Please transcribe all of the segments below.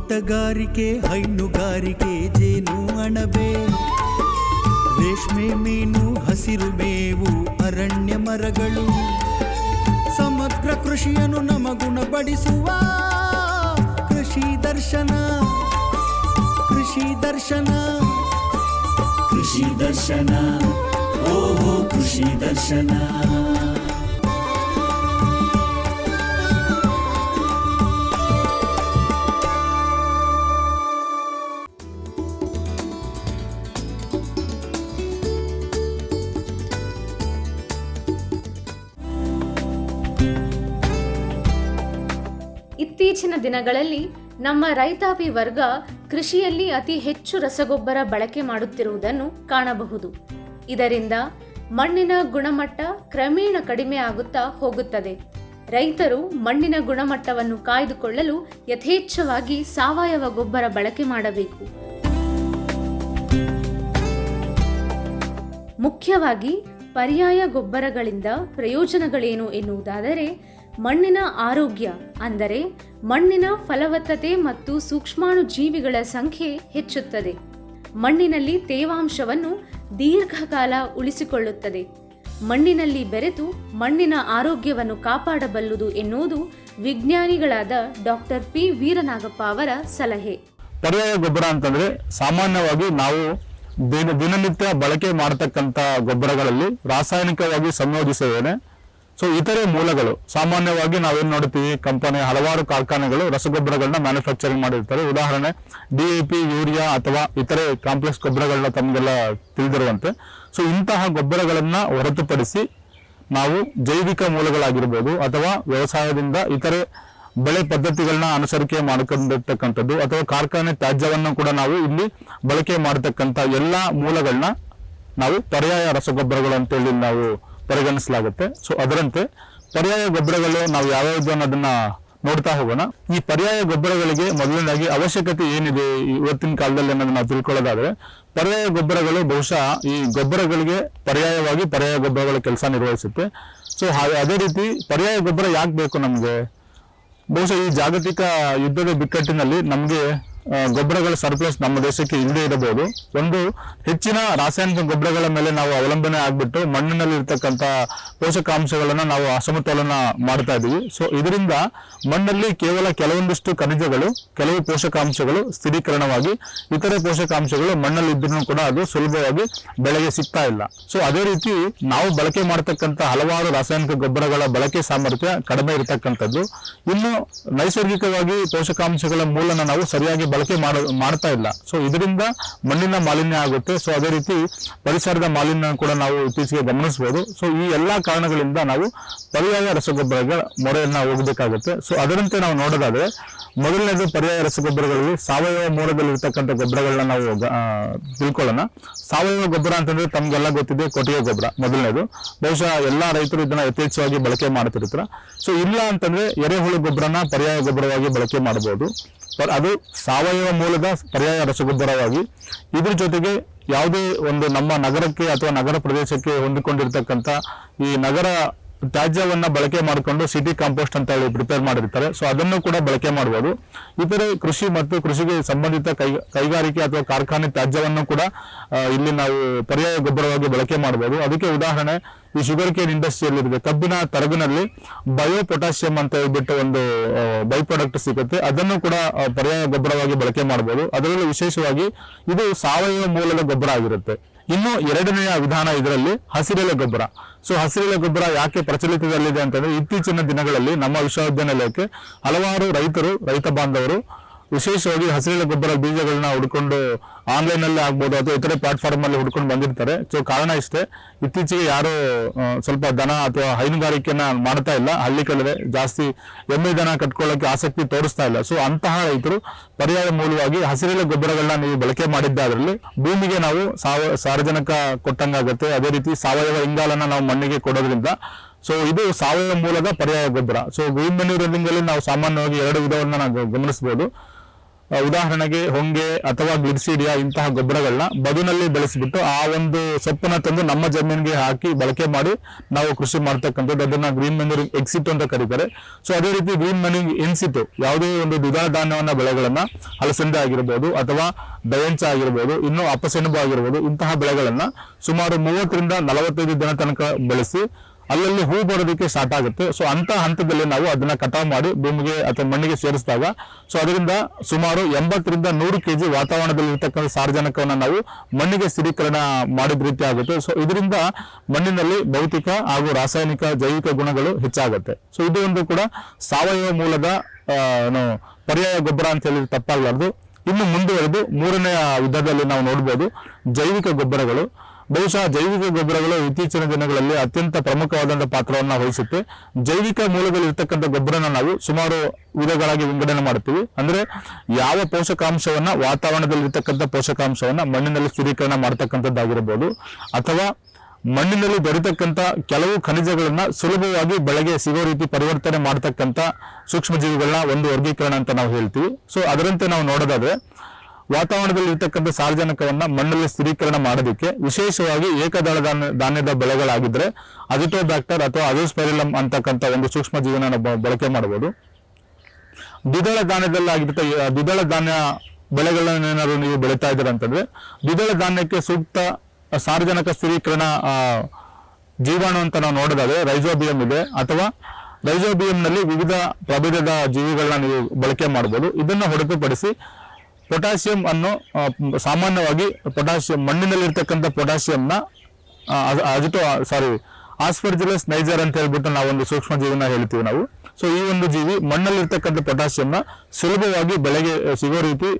ತೋಟಗಾರಿಕೆ, ಹೈನುಗಾರಿಕೆ, ಜೇನು ಅಣಬೆ, ರೇಷ್ಮೆ, ಮೀನು, ಹಸಿರು ಮೇವು, ಅರಣ್ಯ ಮರಗಳು, ಸಮಗ್ರ ಕೃಷಿಯನ್ನು ನಮಗುಣಪಡಿಸುವ ಕೃಷಿ ದರ್ಶನ. ಕೃಷಿ ದರ್ಶನ, ಕೃಷಿ ದರ್ಶನ, ಓಹೋ ಕೃಷಿ ದರ್ಶನ. ಇತ್ತೀಚಿನ ದಿನಗಳಲ್ಲಿ ನಮ್ಮ ರೈತಾಪಿ ವರ್ಗ ಕೃಷಿಯಲ್ಲಿ ಅತಿ ಹೆಚ್ಚು ರಸಗೊಬ್ಬರ ಬಳಕೆ ಮಾಡುತ್ತಿರುವುದನ್ನು ಕಾಣಬಹುದು. ಇದರಿಂದ ಮಣ್ಣಿನ ಗುಣಮಟ್ಟ ಕ್ರಮೇಣ ಕಡಿಮೆ ಆಗುತ್ತಾ ಹೋಗುತ್ತದೆ. ರೈತರು ಮಣ್ಣಿನ ಗುಣಮಟ್ಟವನ್ನು ಕಾಯ್ದುಕೊಳ್ಳಲು ಯಥೇಚ್ಛವಾಗಿ ಸಾವಯವ ಗೊಬ್ಬರ ಬಳಕೆ ಮಾಡಬೇಕು. ಮುಖ್ಯವಾಗಿ ಪರ್ಯಾಯ ಗೊಬ್ಬರಗಳಿಂದ ಪ್ರಯೋಜನಗಳೇನು ಎನ್ನುವುದಾದರೆ, ಮಣ್ಣಿನ ಆರೋಗ್ಯ ಅಂದರೆ ಮಣ್ಣಿನ ಫಲವತ್ತತೆ ಮತ್ತು ಸೂಕ್ಷ್ಮಾಣು ಜೀವಿಗಳ ಸಂಖ್ಯೆ ಹೆಚ್ಚುತ್ತದೆ. ಮಣ್ಣಿನಲ್ಲಿ ತೇವಾಂಶವನ್ನು ದೀರ್ಘಕಾಲ ಉಳಿಸಿಕೊಳ್ಳುತ್ತದೆ. ಮಣ್ಣಿನಲ್ಲಿ ಬೆರೆತು ಮಣ್ಣಿನ ಆರೋಗ್ಯವನ್ನು ಕಾಪಾಡಬಲ್ಲುದು ಎನ್ನುವುದು ವಿಜ್ಞಾನಿಗಳಾದ ಡಾಕ್ಟರ್ ಪಿ ವೀರನಾಗಪ್ಪ ಅವರ ಸಲಹೆ. ಪರ್ಯಾಯ ಗೊಬ್ಬರ ಅಂತಂದ್ರೆ ಸಾಮಾನ್ಯವಾಗಿ ನಾವು ದಿನನಿತ್ಯ ಬಳಕೆ ಮಾಡತಕ್ಕಂಥ ಗೊಬ್ಬರಗಳಲ್ಲಿ ರಾಸಾಯನಿಕವಾಗಿ ಸಂಯೋಜಿಸುತ್ತೇವೆ. ಸೊ ಇತರೆ ಮೂಲಗಳು ಸಾಮಾನ್ಯವಾಗಿ ನಾವೇನು ನೋಡ್ತೀವಿ, ಕಂಪನಿ ಹಲವಾರು ಕಾರ್ಖಾನೆಗಳು ರಸಗೊಬ್ಬರಗಳನ್ನ ಮ್ಯಾನುಫ್ಯಾಕ್ಚರಿಂಗ್ ಮಾಡಿರ್ತಾರೆ. ಉದಾಹರಣೆ DAP, ಯೂರಿಯಾ ಅಥವಾ ಇತರೆ ಕಾಂಪ್ಲೆಕ್ಸ್ ಗೊಬ್ಬರಗಳನ್ನ ತಮಗೆಲ್ಲ ತಿಳಿದಿರುವಂತೆ. ಸೊ ಇಂತಹ ಗೊಬ್ಬರಗಳನ್ನ ಹೊರತುಪಡಿಸಿ ನಾವು ಜೈವಿಕ ಮೂಲಗಳಾಗಿರ್ಬೋದು ಅಥವಾ ವ್ಯವಸಾಯದಿಂದ ಇತರೆ ಬೆಳೆ ಪದ್ಧತಿಗಳನ್ನ ಅನುಸರಿಕೆ ಮಾಡ್ಕೊಂಡಿರ್ತಕ್ಕಂಥದ್ದು ಅಥವಾ ಕಾರ್ಖಾನೆ ತ್ಯಾಜ್ಯವನ್ನು ಕೂಡ ನಾವು ಇಲ್ಲಿ ಬಳಕೆ ಮಾಡತಕ್ಕಂಥ ಎಲ್ಲಾ ಮೂಲಗಳನ್ನ ನಾವು ಪರ್ಯಾಯ ರಸಗೊಬ್ಬರಗಳು ಅಂತೇಳಿ ನಾವು ಪರಿಗಣಿಸಲಾಗುತ್ತೆ. ಸೊ ಅದರಂತೆ ಪರ್ಯಾಯ ಗೊಬ್ಬರಗಳು ನಾವು ಯಾವ್ಯಾವ್ದು ಅನ್ನೋದನ್ನ ನೋಡ್ತಾ ಹೋಗೋಣ. ಈ ಪರ್ಯಾಯ ಗೊಬ್ಬರಗಳಿಗೆ ಮೊದಲನೇದಾಗಿ ಅವಶ್ಯಕತೆ ಏನಿದೆ ಇವತ್ತಿನ ಕಾಲದಲ್ಲಿ ಅನ್ನೋದನ್ನ ನಾವು ತಿಳ್ಕೊಳ್ಳೋದಾದ್ರೆ, ಪರ್ಯಾಯ ಗೊಬ್ಬರಗಳು ಬಹುಶಃ ಈ ಗೊಬ್ಬರಗಳಿಗೆ ಪರ್ಯಾಯವಾಗಿ ಪರ್ಯಾಯ ಗೊಬ್ಬರಗಳ ಕೆಲಸ ನಿರ್ವಹಿಸುತ್ತೆ. ಸೊ ಅದೇ ರೀತಿ ಪರ್ಯಾಯ ಗೊಬ್ಬರ ಯಾಕೆ ಬೇಕು ನಮ್ಗೆ? ಬಹುಶಃ ಈ ಜಾಗತಿಕ ಯುದ್ಧದ ಬಿಕ್ಕಟ್ಟಿನಲ್ಲಿ ನಮ್ಗೆ ಗೊಬ್ಬರಗಳ ಸರ್ಪ್ಲಸ್ ನಮ್ಮ ದೇಶಕ್ಕೆ ಇಲ್ಲದೆ ಇರಬಹುದು. ಒಂದು ಹೆಚ್ಚಿನ ರಾಸಾಯನಿಕ ಗೊಬ್ಬರಗಳ ಮೇಲೆ ನಾವು ಅವಲಂಬನೆ ಆಗ್ಬಿಟ್ಟು ಮಣ್ಣಿನಲ್ಲಿ ಇರ್ತಕ್ಕಂಥ ಪೋಷಕಾಂಶಗಳನ್ನ ನಾವು ಅಸಮತೋಲನ ಮಾಡ್ತಾ ಇದೀವಿ. ಸೊ ಇದರಿಂದ ಮಣ್ಣಲ್ಲಿ ಕೇವಲ ಕೆಲವೊಂದಿಷ್ಟು ಖನಿಜಗಳು, ಕೆಲವು ಪೋಷಕಾಂಶಗಳು ಸ್ಥಿರೀಕರಣವಾಗಿ ಇತರೆ ಪೋಷಕಾಂಶಗಳು ಮಣ್ಣಲ್ಲಿ ಇದ್ರೂ ಕೂಡ ಅದು ಸುಲಭವಾಗಿ ಬೆಳೆಗೆ ಸಿಗ್ತಾ ಇಲ್ಲ. ಸೊ ಅದೇ ರೀತಿ ನಾವು ಬಳಕೆ ಮಾಡತಕ್ಕಂಥ ಹಲವಾರು ರಾಸಾಯನಿಕ ಗೊಬ್ಬರಗಳ ಬಳಕೆ ಸಾಮರ್ಥ್ಯ ಕಡಿಮೆ ಇರತಕ್ಕಂಥದ್ದು. ಇನ್ನು ನೈಸರ್ಗಿಕವಾಗಿ ಪೋಷಕಾಂಶಗಳ ಮೂಲನ ನಾವು ಸರಿಯಾಗಿ ಬಳಕೆ ಮಾಡ್ತಾ ಇಲ್ಲ. ಸೊ ಇದರಿಂದ ಮಣ್ಣಿನ ಮಾಲಿನ್ಯ ಆಗುತ್ತೆ. ಸೊ ಅದೇ ರೀತಿ ಪರಿಸರದ ಮಾಲಿನ್ಯ ಕೂಡ ನಾವು ಇತ್ತೀಚೆಗೆ ಗಮನಿಸಬಹುದು. ಸೊ ಈ ಎಲ್ಲಾ ಕಾರಣಗಳಿಂದ ನಾವು ಪರ್ಯಾಯ ರಸಗೊಬ್ಬರಗಳ ಮೊರೆಯನ್ನ ಹೋಗಬೇಕಾಗುತ್ತೆ. ಸೊ ಅದರಂತೆ ನಾವು ನೋಡೋದಾದ್ರೆ, ಮೊದಲನೇದು ಪರ್ಯಾಯ ರಸಗೊಬ್ಬರಗಳಲ್ಲಿ ಸಾವಯವ ಮೂಲದಲ್ಲಿರ್ತಕ್ಕಂಥ ಗೊಬ್ಬರಗಳನ್ನ ನಾವು ತಿಳ್ಕೊಳ್ಳೋಣ. ಸಾವಯವ ಗೊಬ್ಬರ ಅಂತಂದ್ರೆ ತಮ್ಗೆಲ್ಲ ಗೊತ್ತಿದೆ, ಕೊಟ್ಟಿಗೆ ಗೊಬ್ಬರ ಮೊದಲನೇದು. ಬಹುಶಃ ಎಲ್ಲಾ ರೈತರು ಇದನ್ನ ಯಥೇಚ್ಛವಾಗಿ ಬಳಕೆ ಮಾಡ್ತಿರ್ತಾರೆ. ಸೊ ಇಲ್ಲ ಅಂತಂದ್ರೆ ಎರೆಹುಳು ಗೊಬ್ಬರನ ಪರ್ಯಾಯ ಗೊಬ್ಬರವಾಗಿ ಬಳಕೆ ಮಾಡಬಹುದು. ಅದು ಸಾವಯವ ಮೂಲದ ಪರ್ಯಾಯ ರಸಗೊಬ್ಬರವಾಗಿ. ಇದ್ರ ಜೊತೆಗೆ ಯಾವುದೇ ಒಂದು ನಮ್ಮ ನಗರಕ್ಕೆ ಅಥವಾ ನಗರ ಪ್ರದೇಶಕ್ಕೆ ಹೊಂದಿಕೊಂಡಿರ್ತಕ್ಕಂಥ ಈ ನಗರ ತ್ಯಾಜ್ಯವನ್ನ ಬಳಕೆ ಮಾಡಿಕೊಂಡು ಸಿಟಿ ಕಾಂಪೋಸ್ಟ್ ಅಂತ ಹೇಳಿ ಪ್ರಿಪೇರ್ ಮಾಡಿರ್ತಾರೆ. ಸೊ ಅದನ್ನು ಕೂಡ ಬಳಕೆ ಮಾಡಬಹುದು. ಇತರೆ ಕೃಷಿ ಮತ್ತು ಕೃಷಿಗೆ ಸಂಬಂಧಿತ ಕೈಗಾರಿಕೆ ಅಥವಾ ಕಾರ್ಖಾನೆ ತ್ಯಾಜ್ಯವನ್ನು ಕೂಡ ಇಲ್ಲಿ ನಾವು ಪರ್ಯಾಯ ಗೊಬ್ಬರವಾಗಿ ಬಳಕೆ ಮಾಡಬಹುದು. ಅದಕ್ಕೆ ಉದಾಹರಣೆ ಈ ಶುಗರ್ ಕೇನ್ ಇಂಡಸ್ಟ್ರಿಯಲ್ಲಿ ಇದೆ, ಕಬ್ಬಿನ ತರಗಿನಲ್ಲಿ ಬಯೋ ಪೊಟ್ಯಾಸಿಯಂ ಅಂತ ಹೇಳ್ಬಿಟ್ಟು ಒಂದು ಬೈ ಪ್ರಾಡಕ್ಟ್ ಸಿಗುತ್ತೆ. ಅದನ್ನು ಕೂಡ ಪರ್ಯಾಯ ಗೊಬ್ಬರವಾಗಿ ಬಳಕೆ ಮಾಡಬಹುದು. ಅದರಲ್ಲೂ ವಿಶೇಷವಾಗಿ ಇದು ಸಾವಯವ ಮೂಲದ ಗೊಬ್ಬರ ಆಗಿರುತ್ತೆ. ಇನ್ನು ಎರಡನೆಯ ವಿಧಾನ ಇದರಲ್ಲಿ ಹಸಿರೆಲೆ ಗೊಬ್ಬರ. ಸೊ ಹಸಿರೆಲೆ ಗೊಬ್ಬರ ಯಾಕೆ ಪ್ರಚಲಿತದಲ್ಲಿದೆ ಅಂತಂದ್ರೆ, ಇತ್ತೀಚಿನ ದಿನಗಳಲ್ಲಿ ನಮ್ಮ ವಿಶ್ವವಿದ್ಯಾನಿಲಯಕ್ಕೆ ಹಲವಾರು ರೈತ ಬಾಂಧವರು ವಿಶೇಷವಾಗಿ ಹಸಿರೆಲೆ ಗೊಬ್ಬರ ಬೀಜಗಳನ್ನ ಹುಡ್ಕೊಂಡು ಆನ್ಲೈನ್ ಅಲ್ಲಿ ಆಗ್ಬೋದು ಅಥವಾ ಇತರೆ ಪ್ಲಾಟ್ಫಾರ್ಮ್ ಅಲ್ಲಿ ಹುಡ್ಕೊಂಡು ಬಂದಿರ್ತಾರೆ. ಸೊ ಕಾರಣ ಇಷ್ಟೇ, ಇತ್ತೀಚೆಗೆ ಯಾರು ಸ್ವಲ್ಪ ದನ ಅಥವಾ ಹೈನುಗಾರಿಕೆಯನ್ನ ಮಾಡ್ತಾ ಇಲ್ಲ, ಹಳ್ಳಿ ಕಡೆ ಜಾಸ್ತಿ ಎಮ್ಮೆ ದನ ಕಟ್ಕೊಳ್ಳೋಕೆ ಆಸಕ್ತಿ ತೋರಿಸ್ತಾ ಇಲ್ಲ. ಸೊ ಅಂತಹ ರೈತರು ಪರ್ಯಾಯ ಮೂಲವಾಗಿ ಹಸಿರೆಲೆ ಗೊಬ್ಬರಗಳನ್ನ ನೀವು ಬಳಕೆ ಮಾಡಿದ್ದಾದ್ರಲ್ಲಿ ಭೂಮಿಗೆ ನಾವು ಸಾರಜನಕ ಕೊಟ್ಟಂಗಾಗುತ್ತೆ. ಅದೇ ರೀತಿ ಸಾವಯವ ಇಂಗಾಲನ ನಾವು ಮಣ್ಣಿಗೆ ಕೊಡೋದ್ರಿಂದ ಸೊ ಇದು ಸಾವಯವ ಮೂಲದ ಪರ್ಯಾಯ ಗೊಬ್ಬರ. ಸೊ ಗ್ರೀನ್ ಮ್ಯಾನ್ಯೂರಿಂಗ್ ಅಲ್ಲಿ ನಾವು ಸಾಮಾನ್ಯವಾಗಿ ಎರಡು ವಿಧವನ್ನ ನಾವು ಗಮನಿಸಬಹುದು. ಉದಾಹರಣೆಗೆ ಹೊಂಗೆ ಅಥವಾ ಗ್ಲಿಡ್ಸಿಡಿಯಾ ಇಂತಹ ಗೊಬ್ಬರಗಳನ್ನ ಬದುನಲ್ಲಿ ಬೆಳೆಸಿಬಿಟ್ಟು ಆ ಒಂದು ಸೊಪ್ಪನ್ನ ತಂದು ನಮ್ಮ ಜಮೀನಿಗೆ ಹಾಕಿ ಬಳಕೆ ಮಾಡಿ ನಾವು ಕೃಷಿ ಮಾಡ್ತಕ್ಕಂಥದ್ದು, ಅದನ್ನ ಗ್ರೀನ್ ಮ್ಯಾನ್ಯೂರಿಂಗ್ ಎಕ್ಸಿಟ್ ಅಂತ ಕರೀತಾರೆ. ಸೊ ಅದೇ ರೀತಿ ಗ್ರೀನ್ ಮ್ಯಾನ್ಯೂರಿಂಗ್ ಇನ್ಸಿಟ್ ಯಾವುದೇ ಒಂದು ದ್ವಿದಳ ಧಾನ್ಯವನ್ನ ಬೆಳೆಗಳನ್ನ ಅಲಸಂದೆ ಆಗಿರ್ಬೋದು ಅಥವಾ ದಯಂಚ ಆಗಿರ್ಬೋದು, ಇನ್ನು ಅಪಸೆಣಬು ಆಗಿರ್ಬೋದು, ಇಂತಹ ಬೆಳೆಗಳನ್ನ ಸುಮಾರು 30 ರಿಂದ 45 ದಿನ ತನಕ ಬೆಳೆಸಿ ಅಲ್ಲಲ್ಲಿ ಹೂ ಬರೋದಕ್ಕೆ ಸ್ಟಾರ್ಟ್ ಆಗುತ್ತೆ. ಸೊ ಅಂತ ಹಂತದಲ್ಲಿ ನಾವು ಅದನ್ನ ಕಟಾವ್ ಮಾಡಿ ಭೂಮಿಗೆ ಅಥವಾ ಮಣ್ಣಿಗೆ ಸೇರಿಸಿದಾಗ ಸೊ ಅದರಿಂದ ಸುಮಾರು 80 ರಿಂದ 100 kg ವಾತಾವರಣದಲ್ಲಿ ಇರತಕ್ಕಂಥ ಸಾರಜನಕವನ್ನ ನಾವು ಮಣ್ಣಿಗೆ ಸ್ಥಿರೀಕರಣ ಮಾಡಿದ ರೀತಿ ಆಗುತ್ತೆ. ಸೊ ಇದರಿಂದ ಮಣ್ಣಿನಲ್ಲಿ ಭೌತಿಕ ಹಾಗೂ ರಾಸಾಯನಿಕ ಜೈವಿಕ ಗುಣಗಳು ಹೆಚ್ಚಾಗುತ್ತೆ. ಸೊ ಇದು ಒಂದು ಕೂಡ ಸಾವಯವ ಮೂಲದ ಪರ್ಯಾಯ ಗೊಬ್ಬರ ಅಂತ ಹೇಳಿ ತಪ್ಪಾಗಲಾರ್ದು. ಇನ್ನು ಮುಂದುವರೆದು 3ನೇ ವಿಧದಲ್ಲಿ ನಾವು ನೋಡ್ಬೋದು ಜೈವಿಕ ಗೊಬ್ಬರಗಳು. ಬಹುಶಃ ಜೈವಿಕ ಗೊಬ್ಬರಗಳು ಇತ್ತೀಚಿನ ದಿನಗಳಲ್ಲಿ ಅತ್ಯಂತ ಪ್ರಮುಖವಾದಂತಹ ಪಾತ್ರವನ್ನು ವಹಿಸುತ್ತೆ. ಜೈವಿಕ ಮೂಲಗಳಿರ್ತಕ್ಕಂಥ ಗೊಬ್ಬರನ ನಾವು ಸುಮಾರು ವಿಧಗಳಾಗಿ ವಿಂಗಡಣೆ ಮಾಡ್ತೀವಿ. ಅಂದ್ರೆ ಯಾವ ಪೋಷಕಾಂಶವನ್ನ ವಾತಾವರಣದಲ್ಲಿ ಇರ್ತಕ್ಕಂಥ ಪೋಷಕಾಂಶವನ್ನ ಮಣ್ಣಿನಲ್ಲಿ ಸ್ಥಿರೀಕರಣ ಮಾಡ್ತಕ್ಕಂಥದ್ದಾಗಿರ್ಬೋದು, ಅಥವಾ ಮಣ್ಣಿನಲ್ಲಿ ದೊರೆತಕ್ಕಂಥ ಕೆಲವು ಖನಿಜಗಳನ್ನ ಸುಲಭವಾಗಿ ಬೆಳೆಗೆ ಸಿಗೋ ರೀತಿ ಪರಿವರ್ತನೆ ಮಾಡ್ತಕ್ಕಂಥ ಸೂಕ್ಷ್ಮಜೀವಿಗಳನ್ನ ಒಂದು ವರ್ಗೀಕರಣ ಅಂತ ನಾವು ಹೇಳ್ತೀವಿ. ಸೊ ಅದರಂತೆ ನಾವು ನೋಡೋದಾದ್ರೆ ವಾತಾವರಣದಲ್ಲಿ ಇರ್ತಕ್ಕಂಥ ಸಾರಜನಕವನ್ನ ಮಣ್ಣಲ್ಲಿ ಸ್ಥಿರೀಕರಣ ಮಾಡೋದಕ್ಕೆ ವಿಶೇಷವಾಗಿ ಏಕದಳ ಧಾನ್ಯದ ಬೆಳೆಗಳಾಗಿದ್ರೆ ಅಜಿಟೋಬ್ಯಾಕ್ಟರ್ ಅಥವಾ ಅಜೋಸ್ಪೈರಿಲಮ್ ಅಂತಕ್ಕಂಥ ಒಂದು ಸೂಕ್ಷ್ಮ ಜೀವಿನ ನಾವು ಬಳಕೆ ಮಾಡಬಹುದು. ದ್ವಿದಳ ಧಾನ್ಯ ಬೆಳೆಗಳನ್ನೇನಾದ್ರು ನೀವು ಬೆಳೀತಾ ಇದ್ದೀರ ಅಂತಂದ್ರೆ ದ್ವಿದಳ ಧಾನ್ಯಕ್ಕೆ ಸೂಕ್ತ ಸಾರಜನಕ ಸ್ಥಿರೀಕರಣ ಜೀವಾಣು ಅಂತ ನಾವು ನೋಡೋದಾದ್ರೆ ರೈಜೋಬಿಯಂ ಇದೆ, ಅಥವಾ ರೈಜೋಬಿಯಂನಲ್ಲಿ ವಿವಿಧ ಪ್ರಭೇದದ ಜೀವಿಗಳನ್ನ ನೀವು ಬಳಕೆ ಮಾಡಬಹುದು. ಇದನ್ನ ಹೊರತುಪಡಿಸಿ ಪೊಟ್ಯಾಸಿಯಂ ಅನ್ನು ಸಾಮಾನ್ಯವಾಗಿ ಮಣ್ಣಿನಲ್ಲಿರ್ತಕ್ಕಂಥ ಪೊಟ್ಯಾಸಿಯಂನ ಆಸ್ಪರ್ಜಿಲಸ್ ನೈಜರ್ ಅಂತ ಹೇಳ್ಬಿಟ್ಟು ನಾವೊಂದು ಸೂಕ್ಷ್ಮ ಜೀವಿನ ಹೇಳ್ತೀವಿ ನಾವು. ಸೊ ಈ ಒಂದು ಜೀವಿ ಮಣ್ಣಲ್ಲಿರ್ತಕ್ಕಂಥ ಪೊಟ್ಯಾಸಿಯಂನ ಸುಲಭವಾಗಿ ಬೆಳೆಗೆ ಸಿಗೋ ರೀತಿ